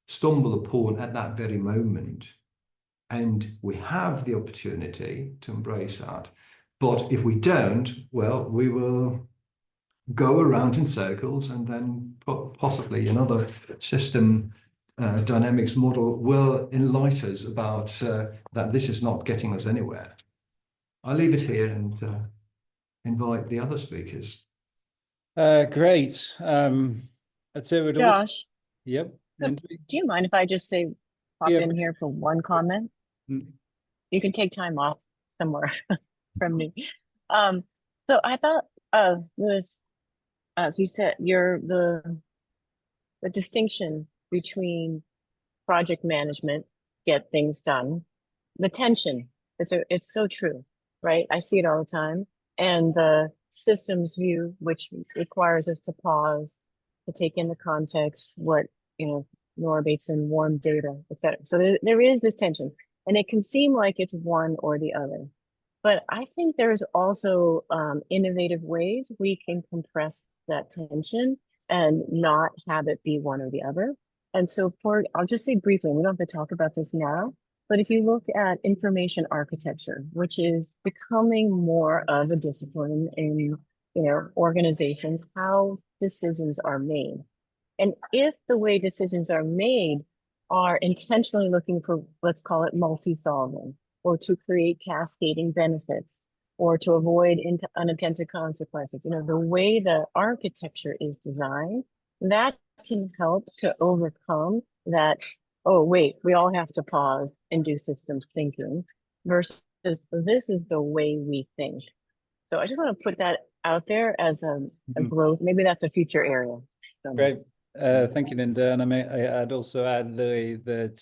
stumble upon at that very moment. And we have the opportunity to embrace that. But if we don't, well, we will go around in circles, and then possibly another system dynamics model will enlighten us about that this is not getting us anywhere. I'll leave it here and invite the other speakers. Great. I'd say we'd also... Josh, Yep. do you mind if I just pop Yeah. in here for one comment? Mm. You can take time off somewhere from me. So I thought Lewis, as you said, the distinction between project management, get things done, the tension is so true, right? I see it all the time. And the systems view, which requires us to pause, to take in the context, what, Nora Bateson, warm data, et cetera. So there is this tension, and it can seem like it's one or the other. But I think there's also innovative ways we can compress that tension and not have it be one or the other. And so I'll just say briefly, we don't have to talk about this now, but if you look at information architecture, which is becoming more of a discipline in organizations, how decisions are made. And if the way decisions are made are intentionally looking for, let's call it multi-solving, or to create cascading benefits, or to avoid unintended consequences, the way the architecture is designed, that can help to overcome that, oh, wait, we all have to pause and do systems thinking, versus this is the way we think. So I just want to put that out there as a growth. Maybe that's a future area. So. Great. Thank you, Linda. And I'd also add, Louis, that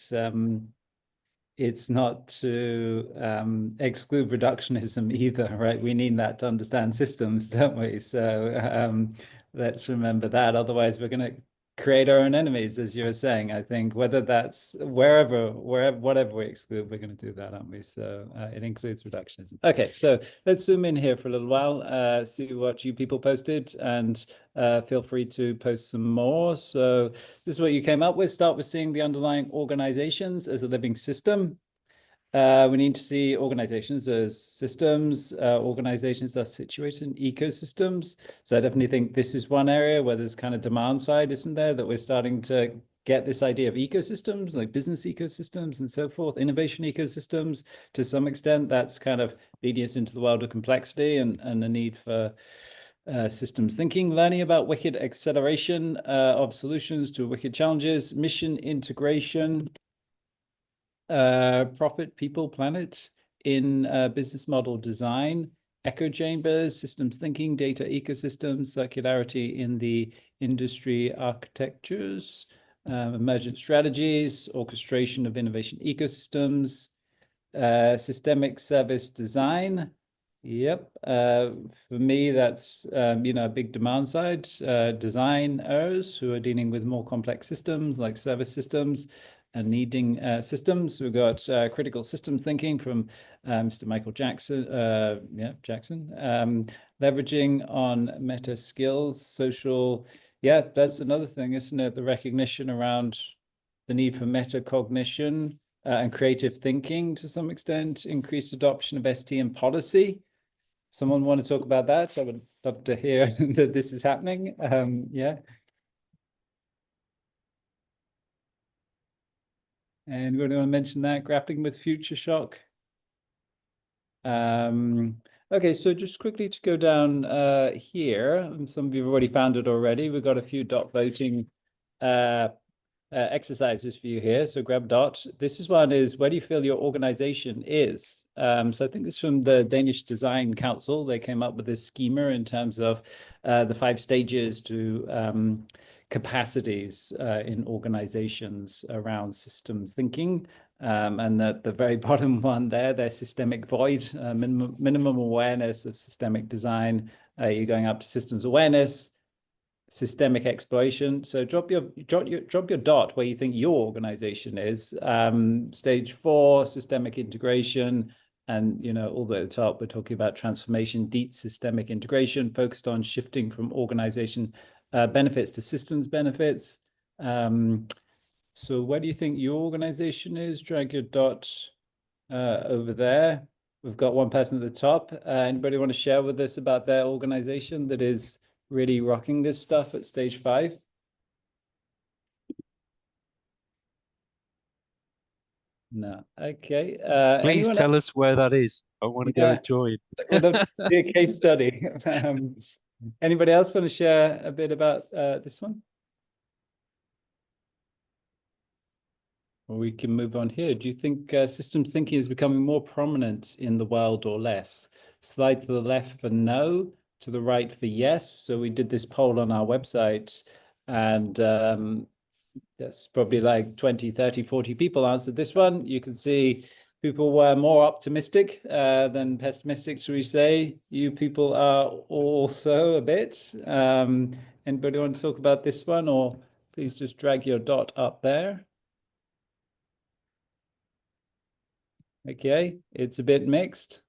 it's not to exclude reductionism either, right? We need that to understand systems, don't we? So let's remember that. Otherwise, we're going to create our own enemies, as you were saying. I think whether that's wherever, whatever we exclude, we're going to do that, aren't we? So it includes reductionism. Okay, so let's zoom in here for a little while, see what you people posted, and feel free to post some more. So this is what you came up with. Start with seeing the underlying organizations as a living system. We need to see organizations as systems. Organizations are situated in ecosystems. So I definitely think this is one area where there's kind of demand side, isn't there? That we're starting to get this idea of ecosystems, like business ecosystems and so forth, innovation ecosystems. To some extent, that's kind of leading us into the world of complexity and the need for systems thinking, learning about wicked acceleration of solutions to wicked challenges, mission integration, profit, people, planet in business model design, echo chambers, systems thinking, data ecosystems, circularity in the industry architectures, emergent strategies, orchestration of innovation ecosystems, systemic service design. Yep. For me, that's a big demand side. Designers who are dealing with more complex systems like service systems and needing systems. We've got critical systems thinking from Mr. Michael Jackson. Jackson. Leveraging on meta skills, social. Yeah, that's another thing, isn't it? The recognition around the need for metacognition and creative thinking to some extent, increased adoption of STM policy. Someone want to talk about that? I would love to hear that this is happening. Yeah. And we want to mention that, grappling with future shock. Okay, so just quickly to go down here, some of you have already found it already. We've got a few dot voting exercises for you here. So grab dot. This is one is, where do you feel your organization is? So I think this is from the Danish Design Council. They came up with this schema in terms of the 5 stages to capacities in organizations around systems thinking. And the very bottom one there, their systemic void, minimum awareness of systemic design. You're going up to systems awareness, systemic exploration. So drop your dot where you think your organization is. Stage 4, systemic integration. And, all the way at the top, we're talking about transformation, deep systemic integration, focused on shifting from organization benefits to systems benefits. So where do you think your organization is? Drag your dot over there. We've got one person at the top. Anybody want to share with us about their organization that is really rocking this stuff at stage 5? No. Okay. Please tell us where that is. I want to go join. I'd love to see a case study. Anybody else want to share a bit about this one? Or we can move on here. Do you think systems thinking is becoming more prominent in the world or less? Slide to the left for no, to the right for yes. So we did this poll on our website, and that's probably like 20, 30, 40 people answered this one. You can see people were more optimistic than pessimistic, should we say. You people are also a bit. Anybody want to talk about this one, or please just drag your dot up there. Okay, it's a bit mixed.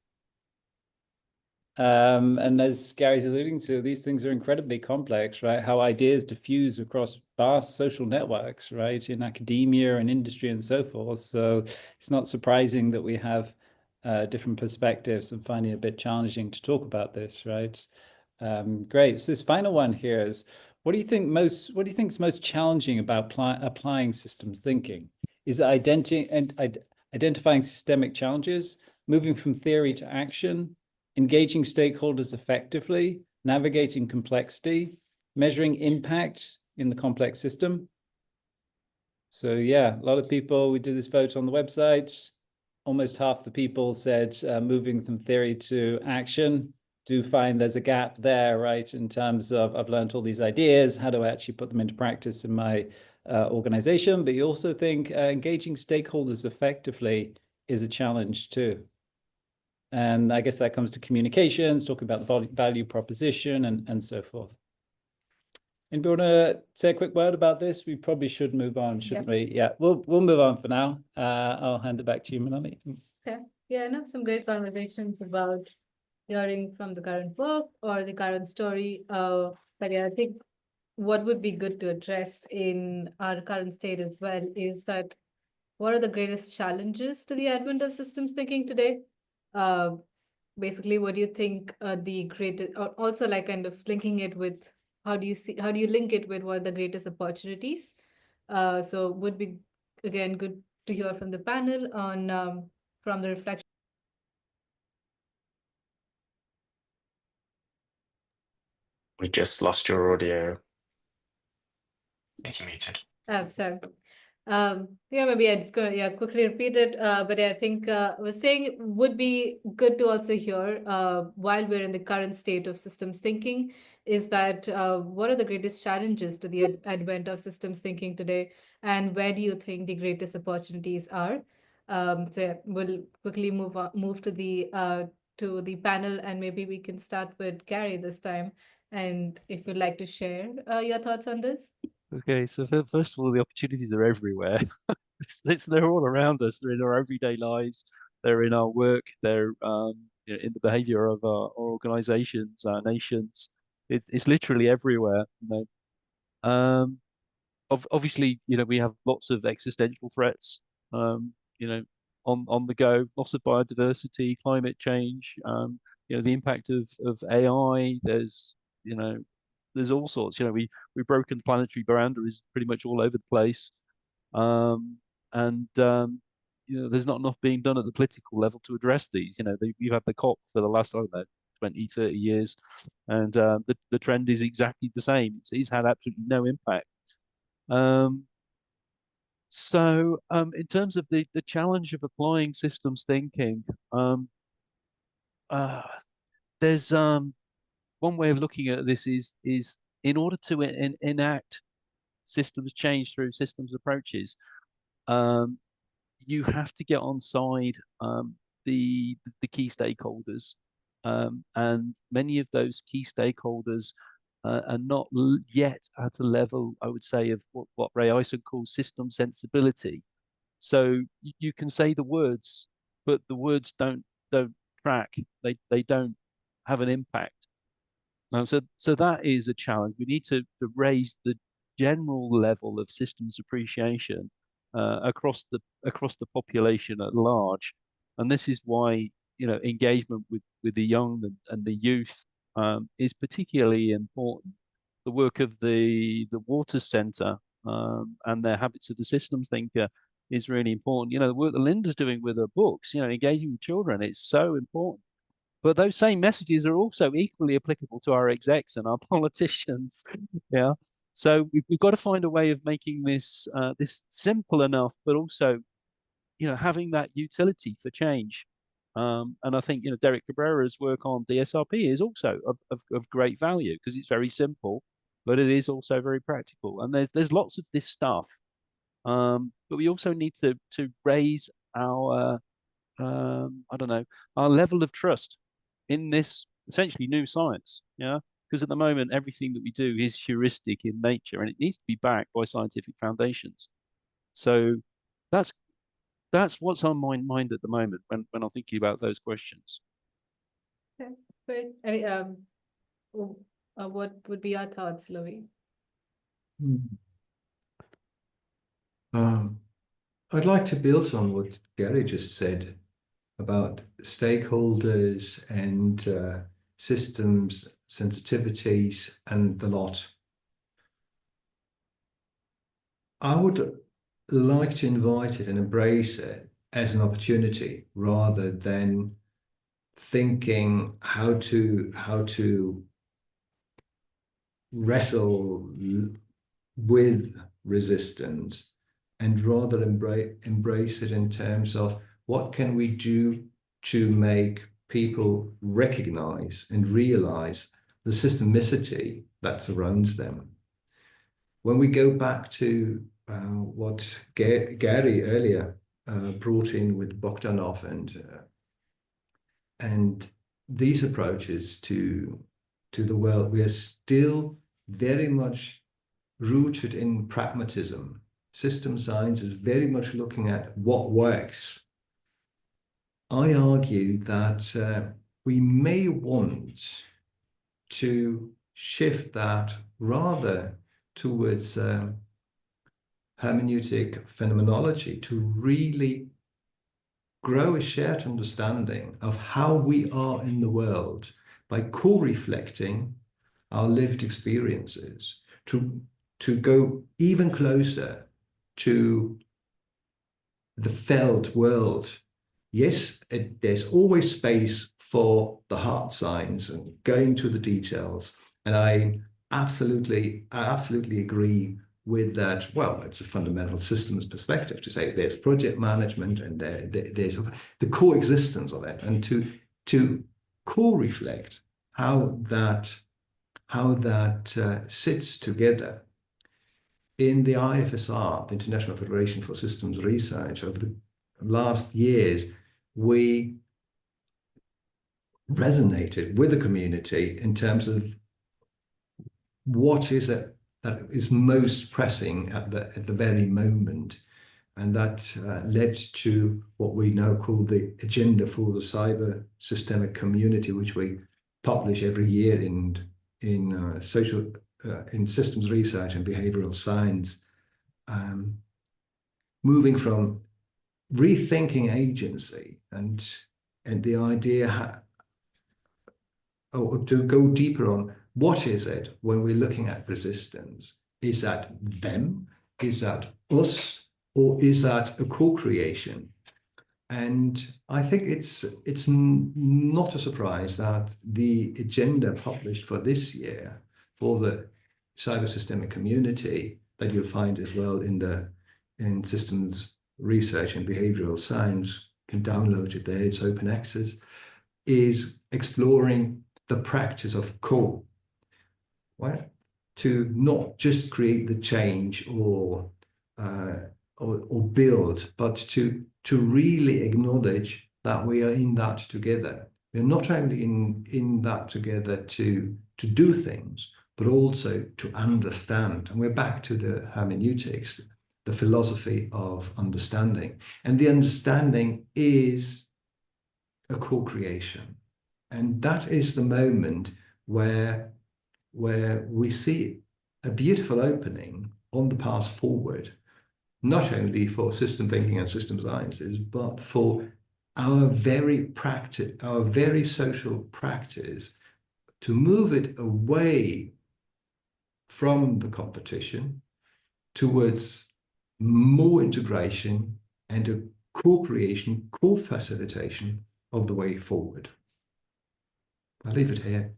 And as Gary's alluding to, these things are incredibly complex, right? How ideas diffuse across vast social networks, right? In academia and industry and so forth. So it's not surprising that we have different perspectives and finding it a bit challenging to talk about this, right? Great. So this final one here is, what do you think is most challenging about applying systems thinking? Is it identifying systemic challenges, moving from theory to action, engaging stakeholders effectively, navigating complexity, measuring impact in the complex system? So yeah, a lot of people, we did this vote on the website. Almost half the people said moving from theory to action. Do find there's a gap there, right? In terms of, I've learned all these ideas, how do I actually put them into practice in my organization? But you also think engaging stakeholders effectively is a challenge too. And I guess that comes to communications, talking about the value proposition and so forth. Anybody want to say a quick word about this? We probably should move on, shouldn't we? Yeah, we'll move on for now. I'll hand it back to you, Manali. Okay. Yeah, no, some great conversations about hearing from the current book or the current story. But yeah, I think what would be good to address in our current state as well is that what are the greatest challenges to the advent of systems thinking today? Basically, what do you think the greatest, also like kind of linking it with how do you link it with what are the greatest opportunities? So would be again good to hear from the panel on from the reflection. We just lost your audio. I think you muted. Sorry. Yeah, maybe I'm just gonna quickly repeat it. But I think I was saying would be good to also hear while we're in the current state of systems thinking is that what are the greatest challenges to the advent of systems thinking today, and where do you think the greatest opportunities are? So yeah, we'll quickly move to the panel, and maybe we can start with Gary this time. And if you'd like to share your thoughts on this. Okay, so first of all, the opportunities are everywhere. They're all around us. They're in our everyday lives. They're in our work. They're in the behavior of our organizations, our nations. It's literally everywhere. Obviously, we have lots of existential threats. On the go, loss of biodiversity, climate change. The impact of AI. There's all sorts. We've broken planetary boundaries pretty much all over the place, there's not enough being done at the political level to address these. You've had the COP for the last, I don't know, 20, 30 years, and the trend is exactly the same. It's had absolutely no impact. So in terms of the challenge of applying systems thinking, there's one way of looking at this is in order to enact systems change through systems approaches, you have to get on side the key stakeholders, and many of those key stakeholders are not yet at a level, I would say, of what Ray Eisen calls system sensibility. So you can say the words, but the words don't track. They don't have an impact. So that is a challenge. We need to raise the general level of systems appreciation across the population at large, and this is why engagement with the young and the youth is particularly important. The work of the Waters Centre and their Habits of the Systems Thinker is really important. The work that Linda's doing with her books, engaging with children, it's so important. But those same messages are also equally applicable to our execs and our politicians. Yeah. So we've got to find a way of making this simple enough, but also, having that utility for change. And I think Derek Cabrera's work on DSRP is also of great value because it's very simple, but it is also very practical. And there's lots of this stuff, but we also need to raise our our level of trust in this essentially new science. Because at the moment everything that we do is heuristic in nature, and it needs to be backed by scientific foundations. So that's what's on my mind at the moment when I'm thinking about those questions. Okay, great. What would be your thoughts, Louis? I'd like to build on what Gary just said about stakeholders and systems, sensitivities, and the lot. I would like to invite it and embrace it as an opportunity rather than thinking how to wrestle with resistance, and rather embrace it in terms of what can we do to make people recognize and realize the systemicity that surrounds them. When we go back to what Gary earlier brought in with Bogdanov and these approaches to the world, we are still very much rooted in pragmatism. System science is very much looking at what works. I argue that we may want to shift that rather towards hermeneutic phenomenology to really grow a shared understanding of how we are in the world by co-reflecting our lived experiences, to go even closer to the felt world. Yes, there's always space for the hard science and going to the details. And I absolutely agree with that. Well, it's a fundamental systems perspective to say there's project management and there's the coexistence of it, and to co-reflect how that sits together. In the IFSR, the International Federation for Systems Research, over the last years, we resonated with the community in terms of what is it that is most pressing at the very moment. And that led to what we now call the Agenda for the Cyber Systemic Community, which we publish every year in systems research and behavioral science, moving from rethinking agency and the idea to go deeper on what is it when we're looking at resistance. Is that them? Is that us? Or is that a co-creation? And I think it's not a surprise that the agenda published for this year for the cyber systemic community, that you'll find as well in systems research and behavioral science, can download it there, it's open access, is exploring the practice of well, to not just create the change or build, but to really acknowledge that we are in that together. We're not only in that together to do things, but also to understand. And we're back to the hermeneutics, the philosophy of understanding. And the understanding is a co-creation. And that is the moment where we see a beautiful opening on the path forward, not only for system thinking and system sciences, but for our very social practice, to move it away from the competition towards more integration and a co-creation, co-facilitation of the way forward. I'll leave it here.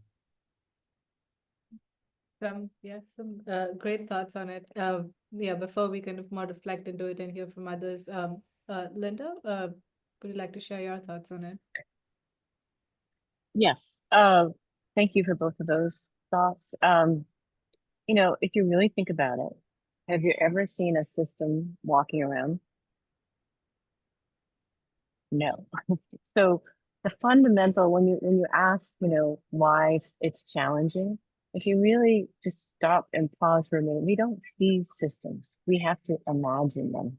Some great thoughts on it. Before we kind of more reflect into it and hear from others, Linda, would you like to share your thoughts on it? Yes. Thank you for both of those thoughts. If you really think about it, have you ever seen a system walking around? No. So the fundamental, when you ask, why it's challenging, if you really just stop and pause for a minute, we don't see systems. We have to imagine them.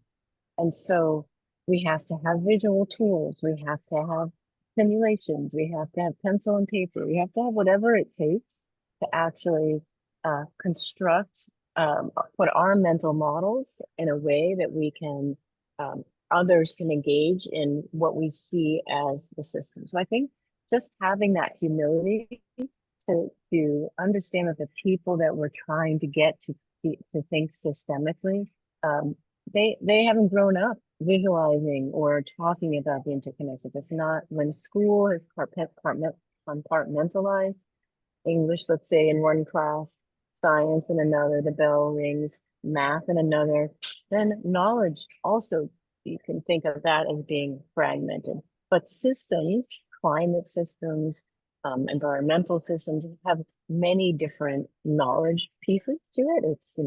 And so we have to have visual tools. We have to have simulations. We have to have pencil and paper. We have to have whatever it takes to actually construct, put our mental models in a way that we can, others can engage in what we see as the system. So I think just having that humility to understand that the people that we're trying to get to think systemically, they haven't grown up visualizing or talking about the interconnections. It's not, when school is compartmentalized, English, let's say, in one class, science in another, the bell rings, math in another, then knowledge also, you can think of that as being fragmented. But systems, climate systems, environmental systems have many different knowledge pieces to it. It's,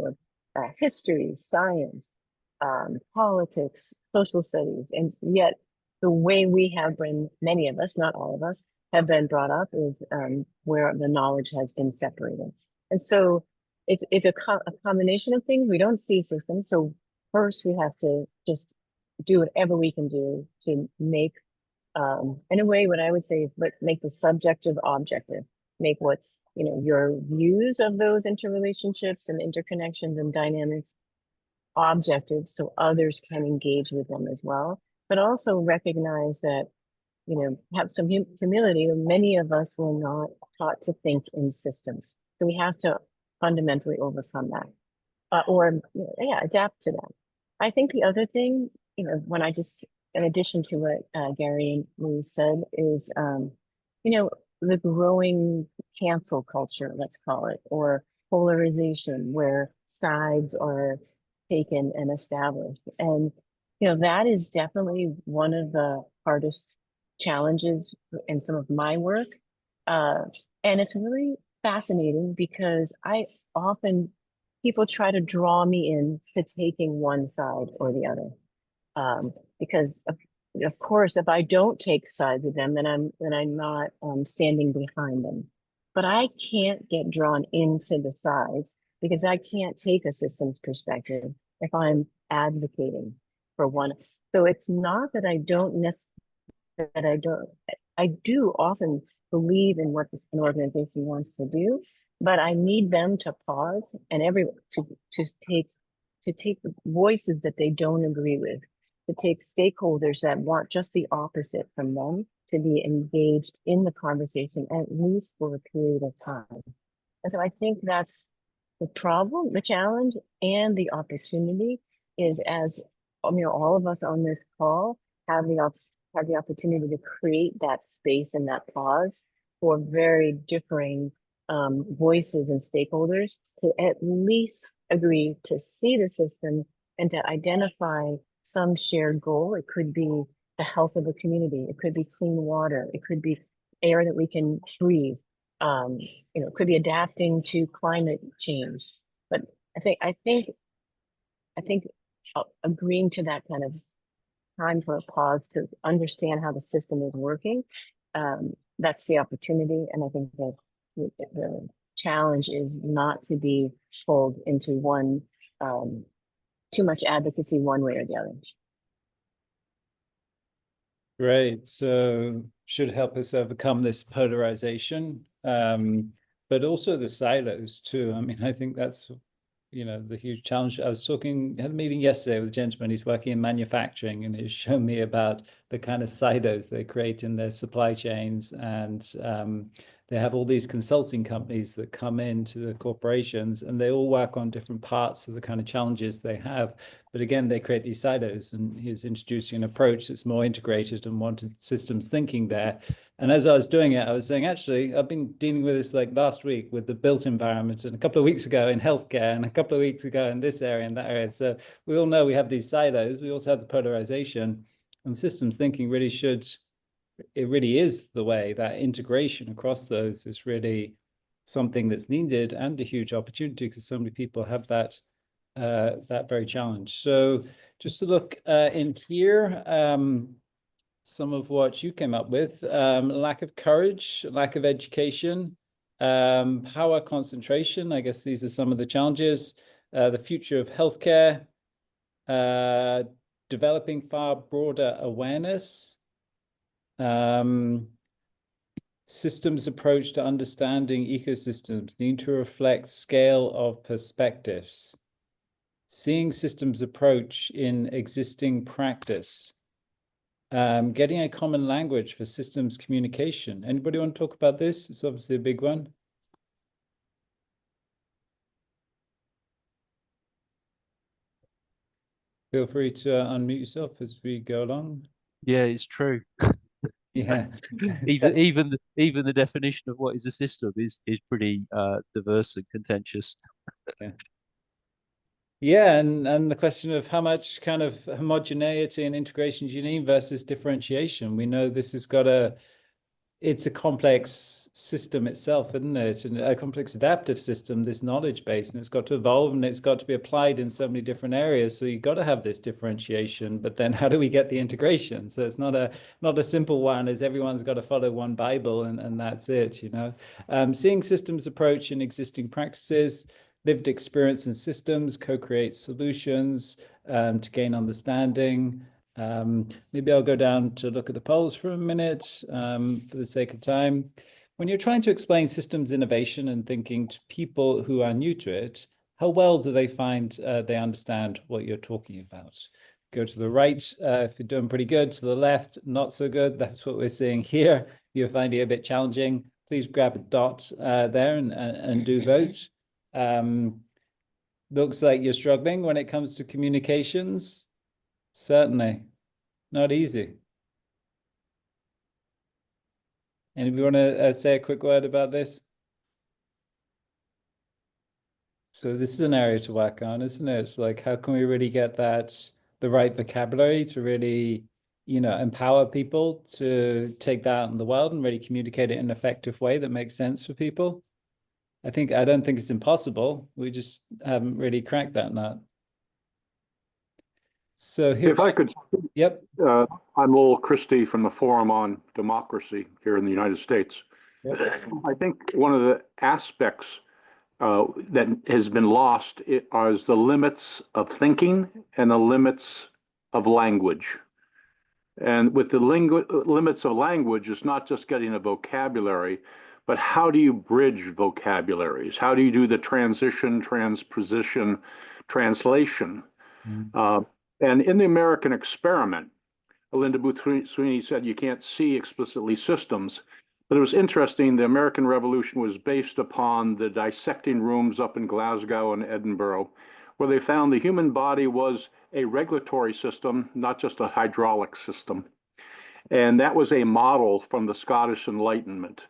history, science, politics, social studies, and yet the way we have been, many of us, not all of us, have been brought up is where the knowledge has been separated. And so it's a combination of things. We don't see systems. So first we have to just do whatever we can do to make, in a way, what I would say is make the subjective objective, make what's, your views of those interrelationships and interconnections and dynamics objective so others can engage with them as well, but also recognize that, have some humility. Many of us were not taught to think in systems. So we have to fundamentally overcome that, adapt to that. I think the other thing, when I just, in addition to what Gary and Louise said, is, the growing cancel culture, let's call it, or polarization where sides are taken and established. And, that is definitely one of the hardest challenges in some of my work. And it's really fascinating because people try to draw me in to taking one side or the other. Because of course, if I don't take sides with them, then I'm not standing behind them. But I can't get drawn into the sides because I can't take a systems perspective if I'm advocating for one. So it's not that I do often believe in what an organization wants to do, but I need them to pause and to take voices that they don't agree with, to take stakeholders that want just the opposite from them to be engaged in the conversation, at least for a period of time. And so I think that's the problem, the challenge, and the opportunity is, as all of us on this call have the opportunity to create that space and that pause for very differing voices and stakeholders to at least agree to see the system and to identify some shared goal. It could be the health of a community. It could be clean water. It could be air that we can breathe. It could be adapting to climate change. But I think agreeing to that kind of time for a pause to understand how the system is working, that's the opportunity. And I think that the challenge is not to be pulled into one, too much advocacy one way or the other. Great. So should help us overcome this polarization, but also the silos too. I mean, I think that's, the huge challenge. I had a meeting yesterday with a gentleman. He's working in manufacturing, and he's shown me about the kind of silos they create in their supply chains. And they have all these consulting companies that come into the corporations, and they all work on different parts of the kind of challenges they have. But again, they create these silos, and he's introducing an approach that's more integrated and wanted systems thinking there. And as I was doing it, I was saying, actually, I've been dealing with this like last week with the built environment, and a couple of weeks ago in healthcare, and a couple of weeks ago in this area and that area. So we all know we have these silos. We also have the polarization, and systems thinking really is the way. That integration across those is really something that's needed, and a huge opportunity because so many people have that very challenge. So just to look in here, some of what you came up with: lack of courage, lack of education, power concentration. I guess these are some of the challenges. The future of healthcare, developing far broader awareness, systems approach to understanding ecosystems need to reflect scale of perspectives, seeing systems approach in existing practice, getting a common language for systems communication. Anybody want to talk about this? It's obviously a big one. Feel free to unmute yourself as we go along. Yeah, it's true. Yeah. even the definition of what is a system is pretty diverse and contentious. Yeah, and the question of how much kind of homogeneity and integration do you need versus differentiation. We know this has got it's a complex system itself, isn't it? And a complex adaptive system, this knowledge base, and it's got to evolve, and it's got to be applied in so many different areas. So you've got to have this differentiation, but then how do we get the integration? So it's not a simple one, as everyone's got to follow one Bible and that's it, Seeing systems approach in existing practices, lived experience in systems, co-create solutions to gain understanding. Maybe I'll go down to look at the polls for a minute for the sake of time. When you're trying to explain systems innovation and thinking to people who are new to it, how well do they find they understand what you're talking about? Go to the right if you're doing pretty good, to the left, not so good. That's what we're seeing here. You're finding it a bit challenging. Please grab a dot there and do vote. Looks like you're struggling when it comes to communications. Certainly, not easy. Anybody want to say a quick word about this? So this is an area to work on, isn't it? It's like, how can we really get the right vocabulary to really, empower people to take that out in the world and really communicate it in an effective way that makes sense for people? I don't think it's impossible. We just haven't really cracked that nut. So here, If I could, yep. I'm Lowell Christie from the Forum on Democracy here in the United States. Yep. I think one of the aspects that has been lost is the limits of thinking and the limits of language. And with the limits of language, it's not just getting a vocabulary, but how do you bridge vocabularies? How do you do the transition, transposition, translation? And in the American experiment, Linda Booth Sweeney said you can't see explicitly systems, but it was interesting. The American Revolution was based upon the dissecting rooms up in Glasgow and Edinburgh, where they found the human body was a regulatory system, not just a hydraulic system. And that was a model from the Scottish Enlightenment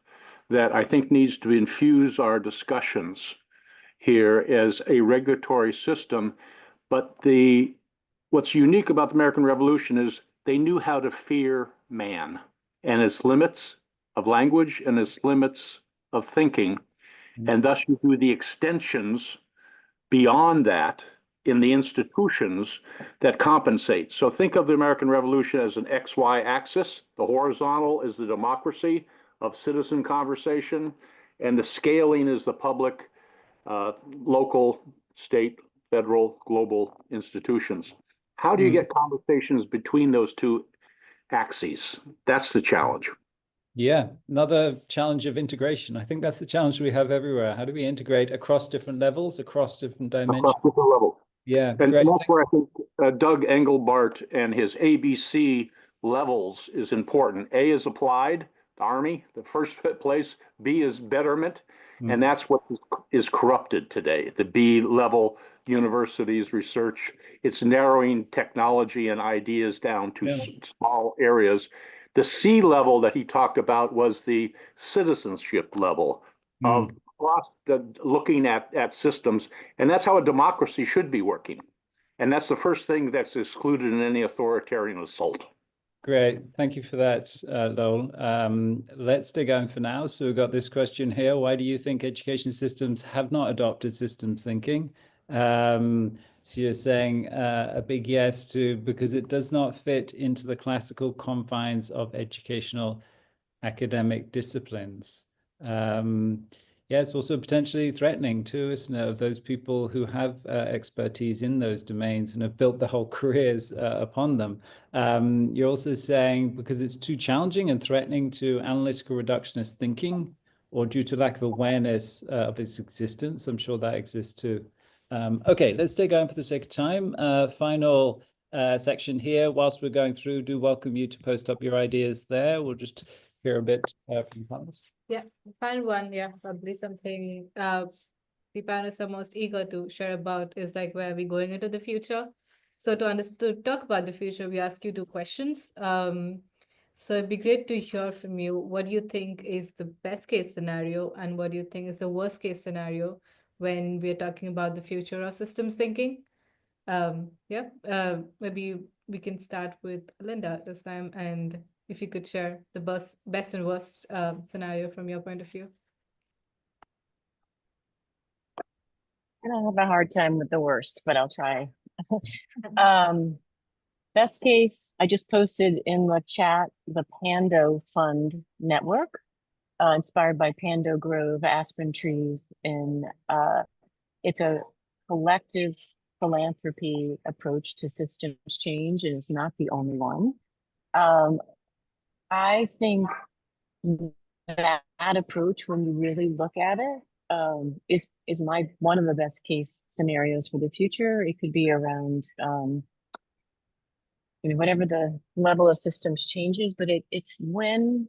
that I think needs to infuse our discussions here as a regulatory system. But what's unique about the American Revolution is they knew how to fear man and its limits of language and its limits of thinking. And thus you do the extensions beyond that in the institutions that compensate. So think of the American Revolution as an XY axis. The horizontal is the democracy of citizen conversation, and the scaling is the public, local, state, federal, global institutions. How do you get conversations between those two axes? That's the challenge. Yeah, another challenge of integration. I think that's the challenge we have everywhere. How do we integrate across different levels, across different dimensions? Across different levels. Yeah, and great. That's where I think Doug Engelbart and his ABC levels is important. A is applied, the Army, the first place. B is betterment, and that's what is corrupted today. The B level universities research, it's narrowing technology and ideas down to small areas. The C level that he talked about was the citizenship level of looking at systems, and that's how a democracy should be working. And that's the first thing that's excluded in any authoritarian assault. Great, thank you for that, Lowell. Let's stay going for now. So we've got this question here. Why do you think education systems have not adopted systems thinking? So you're saying a big yes to because it does not fit into the classical confines of educational academic disciplines. Yeah, it's also potentially threatening too, isn't it, of those people who have expertise in those domains and have built their whole careers upon them. You're also saying because it's too challenging and threatening to analytical reductionist thinking, or due to lack of awareness of its existence. I'm sure that exists too. Okay, let's stay going for the sake of time. Final section here. Whilst we're going through, do welcome you to post up your ideas there. We'll just hear a bit from the panelists. Yeah, final one. Yeah, probably something the panelists are most eager to share about is like where are we going into the future. So to talk about the future, we ask you two questions. So it'd be great to hear from you. What do you think is the best case scenario, and what do you think is the worst case scenario when we're talking about the future of systems thinking? Maybe we can start with Linda this time, and if you could share the best and worst scenario from your point of view. I don't have a hard time with the worst, but I'll try. Best case, I just posted in the chat the Pando Fund Network, inspired by Pando Grove aspen trees in it's a collective philanthropy approach to systems change, and it's not the only one. I think that approach, when you really look at it, is one of the best case scenarios for the future. It could be around whatever the level of systems changes, but it's when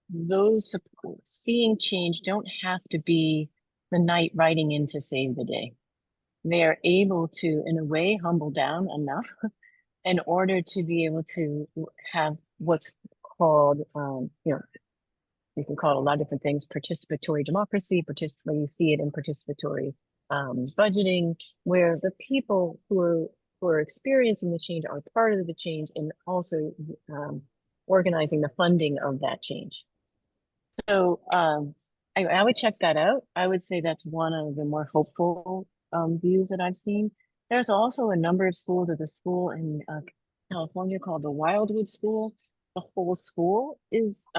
those seeing change don't have to be the knight riding in to save the day. They are able to, in a way, humble down enough in order to be able to have what's called, you can call it a lot of different things: participatory democracy. You see it in participatory budgeting, where the people who are experiencing the change are part of the change, and also organizing the funding of that change. So I would check that out. I would say that's one of the more hopeful views that I've seen. There's also a number of schools. There's a school in California called the Wildwood School. The whole school is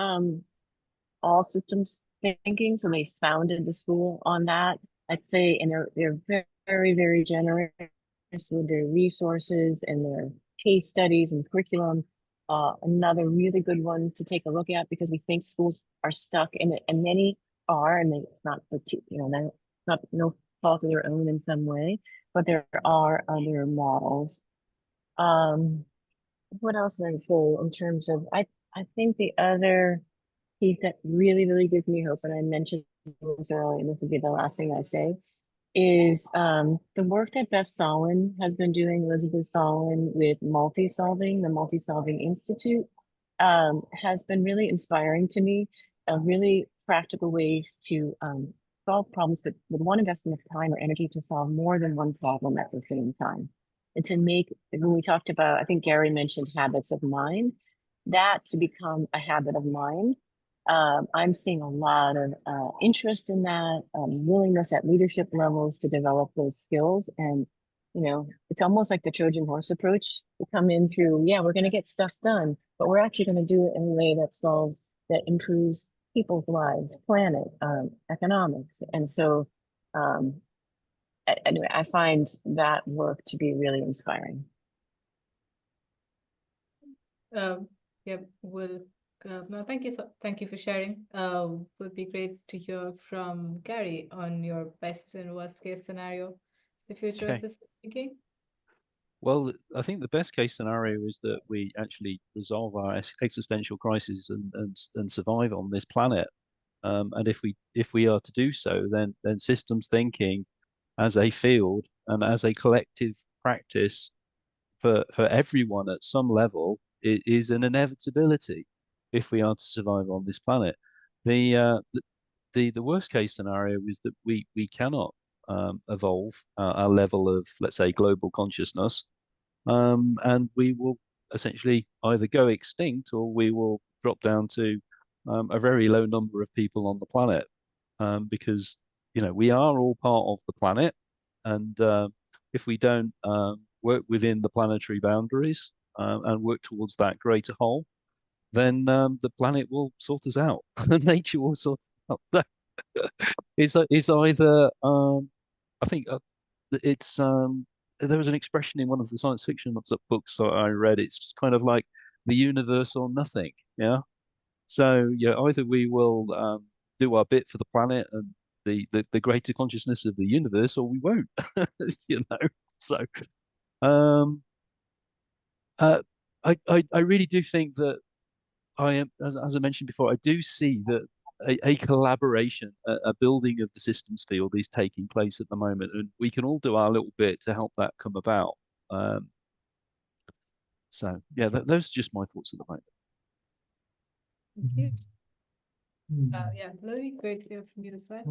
all systems thinking. So they founded the school on that, I'd say, and they're very, very generous with their resources and their case studies and curriculum. Another really good one to take a look at, because we think schools are stuck, and many are, and it's not, not no fault of their own in some way, but there are other models. What else did I say in terms of, I think the other piece that really, really gives me hope, and I mentioned this earlier, and this will be the last thing I say, is the work that Beth Solon has been doing, Elizabeth Solon, with Multi-Solving, the Multi-Solving Institute, has been really inspiring to me, really practical ways to solve problems, but with one investment of time or energy to solve more than one problem at the same time. And to make, when we talked about, I think Gary mentioned habits of mind, that to become a habit of mind. I'm seeing a lot of interest in that, willingness at leadership levels to develop those skills. And, it's almost like the Trojan horse approach. We come in through, we're going to get stuff done, but we're actually going to do it in a way that improves people's lives, planet, economics. And so anyway, I find that work to be really inspiring. No, thank you for sharing. Would be great to hear from Gary on your best and worst case scenario, the future of system thinking. Well, I think the best case scenario is that we actually resolve our existential crisis and survive on this planet. And if we are to do so, then systems thinking as a field and as a collective practice for everyone at some level is an inevitability if we are to survive on this planet. The worst case scenario is that we cannot evolve our level of, let's say, global consciousness, and we will essentially either go extinct or we will drop down to a very low number of people on the planet, because we are all part of the planet, and if we don't work within the planetary boundaries and work towards that greater whole, then the planet will sort us out. Nature will sort us out. So it's either I think it's there was an expression in one of the science fiction books that I read. It's kind of like the universe or nothing. Yeah. So either we will do our bit for the planet and the greater consciousness of the universe, or we won't. So I really do think that I am, as I mentioned before, I do see that a collaboration, a building of the systems field is taking place at the moment, and we can all do our little bit to help that come about. So yeah, those are just my thoughts at the moment. Thank you. Louis, great to hear from you as well.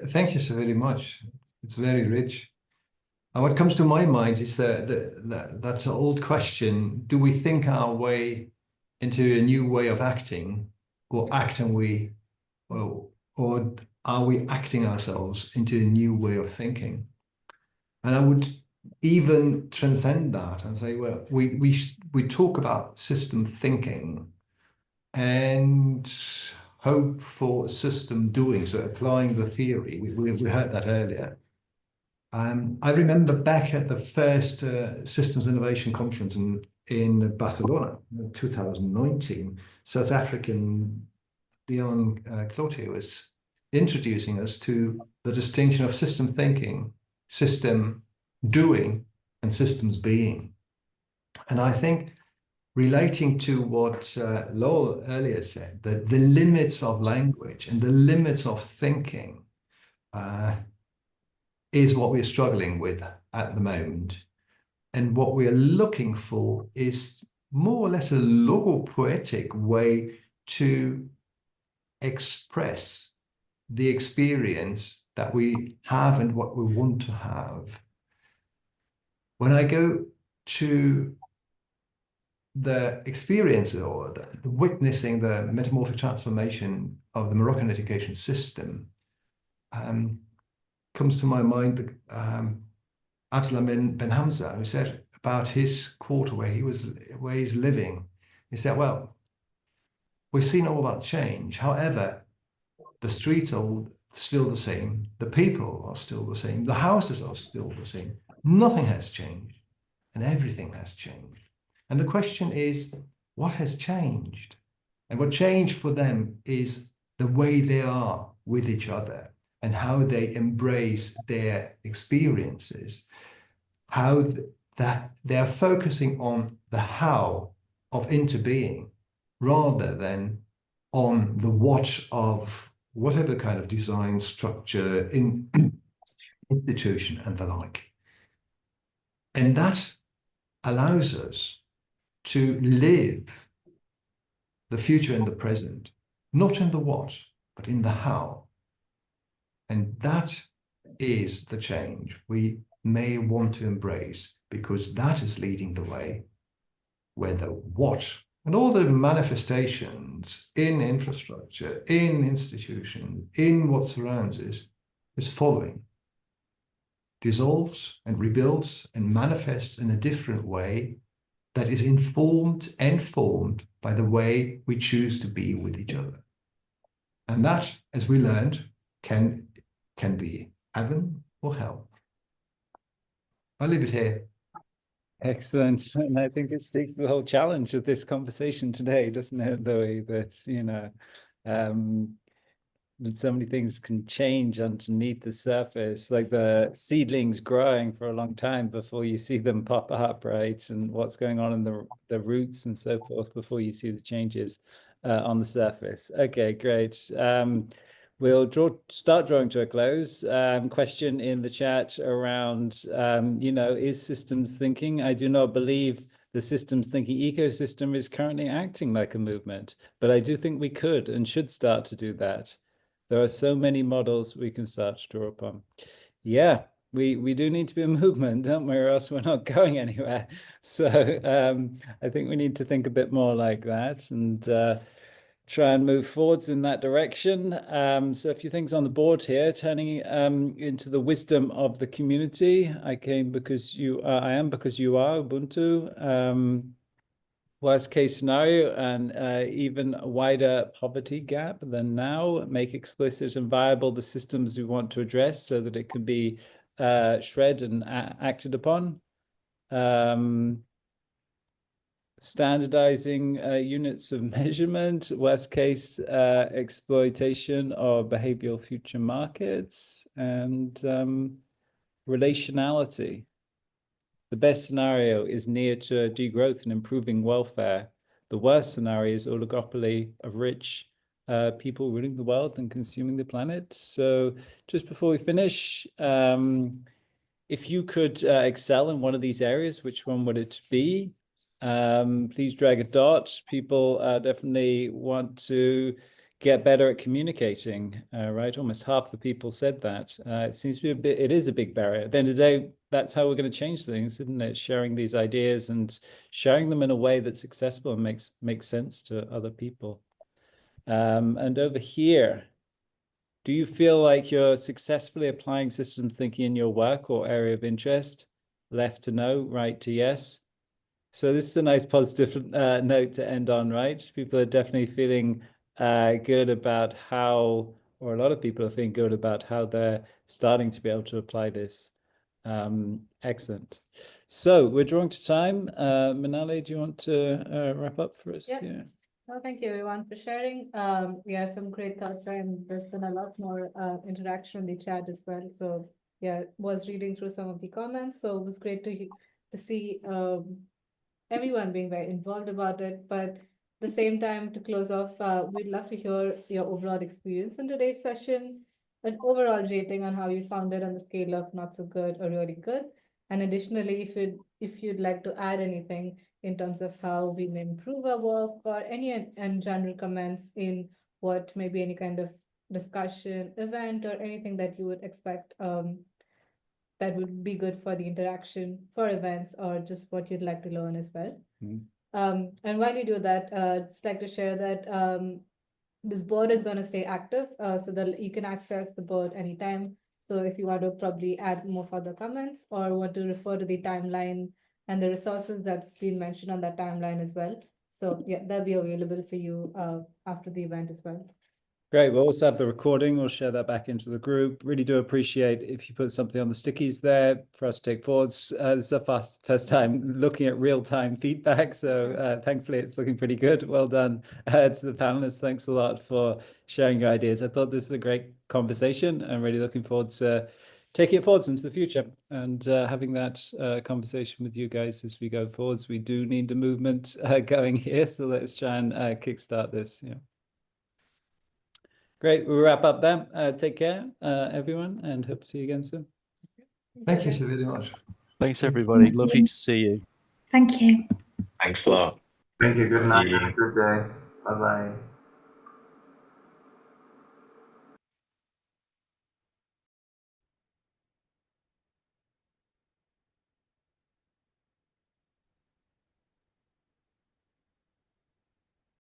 Thank you so very much. It's very rich. And what comes to my mind is that's an old question: do we think our way into a new way of acting, or or are we acting ourselves into a new way of thinking? And I would even transcend that and say, well, we talk about system thinking and hope for system doing, so applying the theory. We heard that earlier. I remember back at the first Systems Innovation Conference in Barcelona in 2019, South African Leon Cloutier was introducing us to the distinction of system thinking, system doing, and systems being. And I think relating to what Lowell earlier said, that the limits of language and the limits of thinking is what we're struggling with at the moment. And what we're looking for is more or less a logopoetic way to express the experience that we have and what we want to have. When I go to the experience or the witnessing the metamorphic transformation of the Moroccan education system, comes to my mind Absalom Ben Hamza, who said about his quarter where he's living. He said, well, we've seen all that change. However, the streets are still the same. The people are still the same. The houses are still the same. Nothing has changed, and everything has changed. And the question is, what has changed? And what changed for them is the way they are with each other and how they embrace their experiences, how that they are focusing on the how of interbeing rather than on the what of whatever kind of design, structure, institution and the like. And that allows us to live the future in the present, not in the what, but in the how. And that is the change we may want to embrace, because that is leading the way where the what and all the manifestations in infrastructure, in institutions, in what surrounds it, is following, dissolves and rebuilds and manifests in a different way that is informed and formed by the way we choose to be with each other. And that, as we learned, can be heaven or hell. I'll leave it here. Excellent. And I think it speaks to the whole challenge of this conversation today, doesn't it, Louis? That, you know, that so many things can change underneath the surface, like the seedlings growing for a long time before you see them pop up, right? And what's going on in the roots and so forth before you see the changes on the surface. Okay, great. We'll start drawing to a close. Question in the chat around, you know, is systems thinking? I do not believe the systems thinking ecosystem is currently acting like a movement, but I do think we could and should start to do that. There are so many models we can start to draw upon. Yeah, we do need to be a movement, don't we? Or else we're not going anywhere. So I think we need to think a bit more like that and try and move forwards in that direction. So a few things on the board here, turning into the wisdom of the community. I am because you are Ubuntu. Worst case scenario, and even wider poverty gap than now. Make explicit and viable the systems we want to address so that it can be shred and acted upon. Standardizing units of measurement, worst case exploitation of behavioral future markets, and relationality. The best scenario is near to degrowth and improving welfare. The worst scenario is oligopoly of rich people ruling the world and consuming the planet. So just before we finish, if you could excel in one of these areas, which one would it be? Please drag a dot. People definitely want to get better at communicating, right? Almost half the people said that. It seems to be it is a big barrier. At the end of the day, that's how we're going to change things, isn't it? Sharing these ideas and sharing them in a way that's accessible and makes sense to other people. And over here, do you feel like you're successfully applying systems thinking in your work or area of interest? Left to no, right to yes. So this is a nice positive note to end on, right? People are definitely feeling good about how, or a lot of people are feeling good about how they're starting to be able to apply this. Excellent. So we're drawing to time. Manali, do you want to wrap up for us? Yeah. Yeah. Well, thank you everyone for sharing. Yeah, some great thoughts, and there's been a lot more interaction in the chat as well. So yeah, was reading through some of the comments. So it was great to see everyone being very involved about it. But at the same time, to close off, we'd love to hear your overall experience in today's session, an overall rating on how you found it on the scale of not so good or really good. And additionally, if you'd like to add anything in terms of how we may improve our work, or any and general comments in what maybe any kind of discussion, event, or anything that you would expect that would be good for the interaction for events, or just what you'd like to learn as well. And while you do that, I'd just like to share that this board is going to stay active, so that you can access the board anytime. So if you want to probably add more further comments, or want to refer to the timeline and the resources that's been mentioned on that timeline as well. So yeah, they'll be available for you after the event as well. Great. We'll also have the recording. We'll share that back into the group. Really do appreciate if you put something on the stickies there for us to take forwards. This is our first time looking at real-time feedback. So thankfully it's looking pretty good. Well done to the panelists. Thanks a lot for sharing your ideas. I thought this is a great conversation. I'm really looking forward to taking it forwards into the future and having that conversation with you guys as we go forwards. We do need the movement going here. So let's try and kickstart this. Yeah. Great. We'll wrap up there. Take care, everyone, and hope to see you again soon. Thank you so very much. Thanks, everybody. Lovely to see you. Thank you. Thanks a lot. Thank you. Good See night. you. Good day. Bye bye.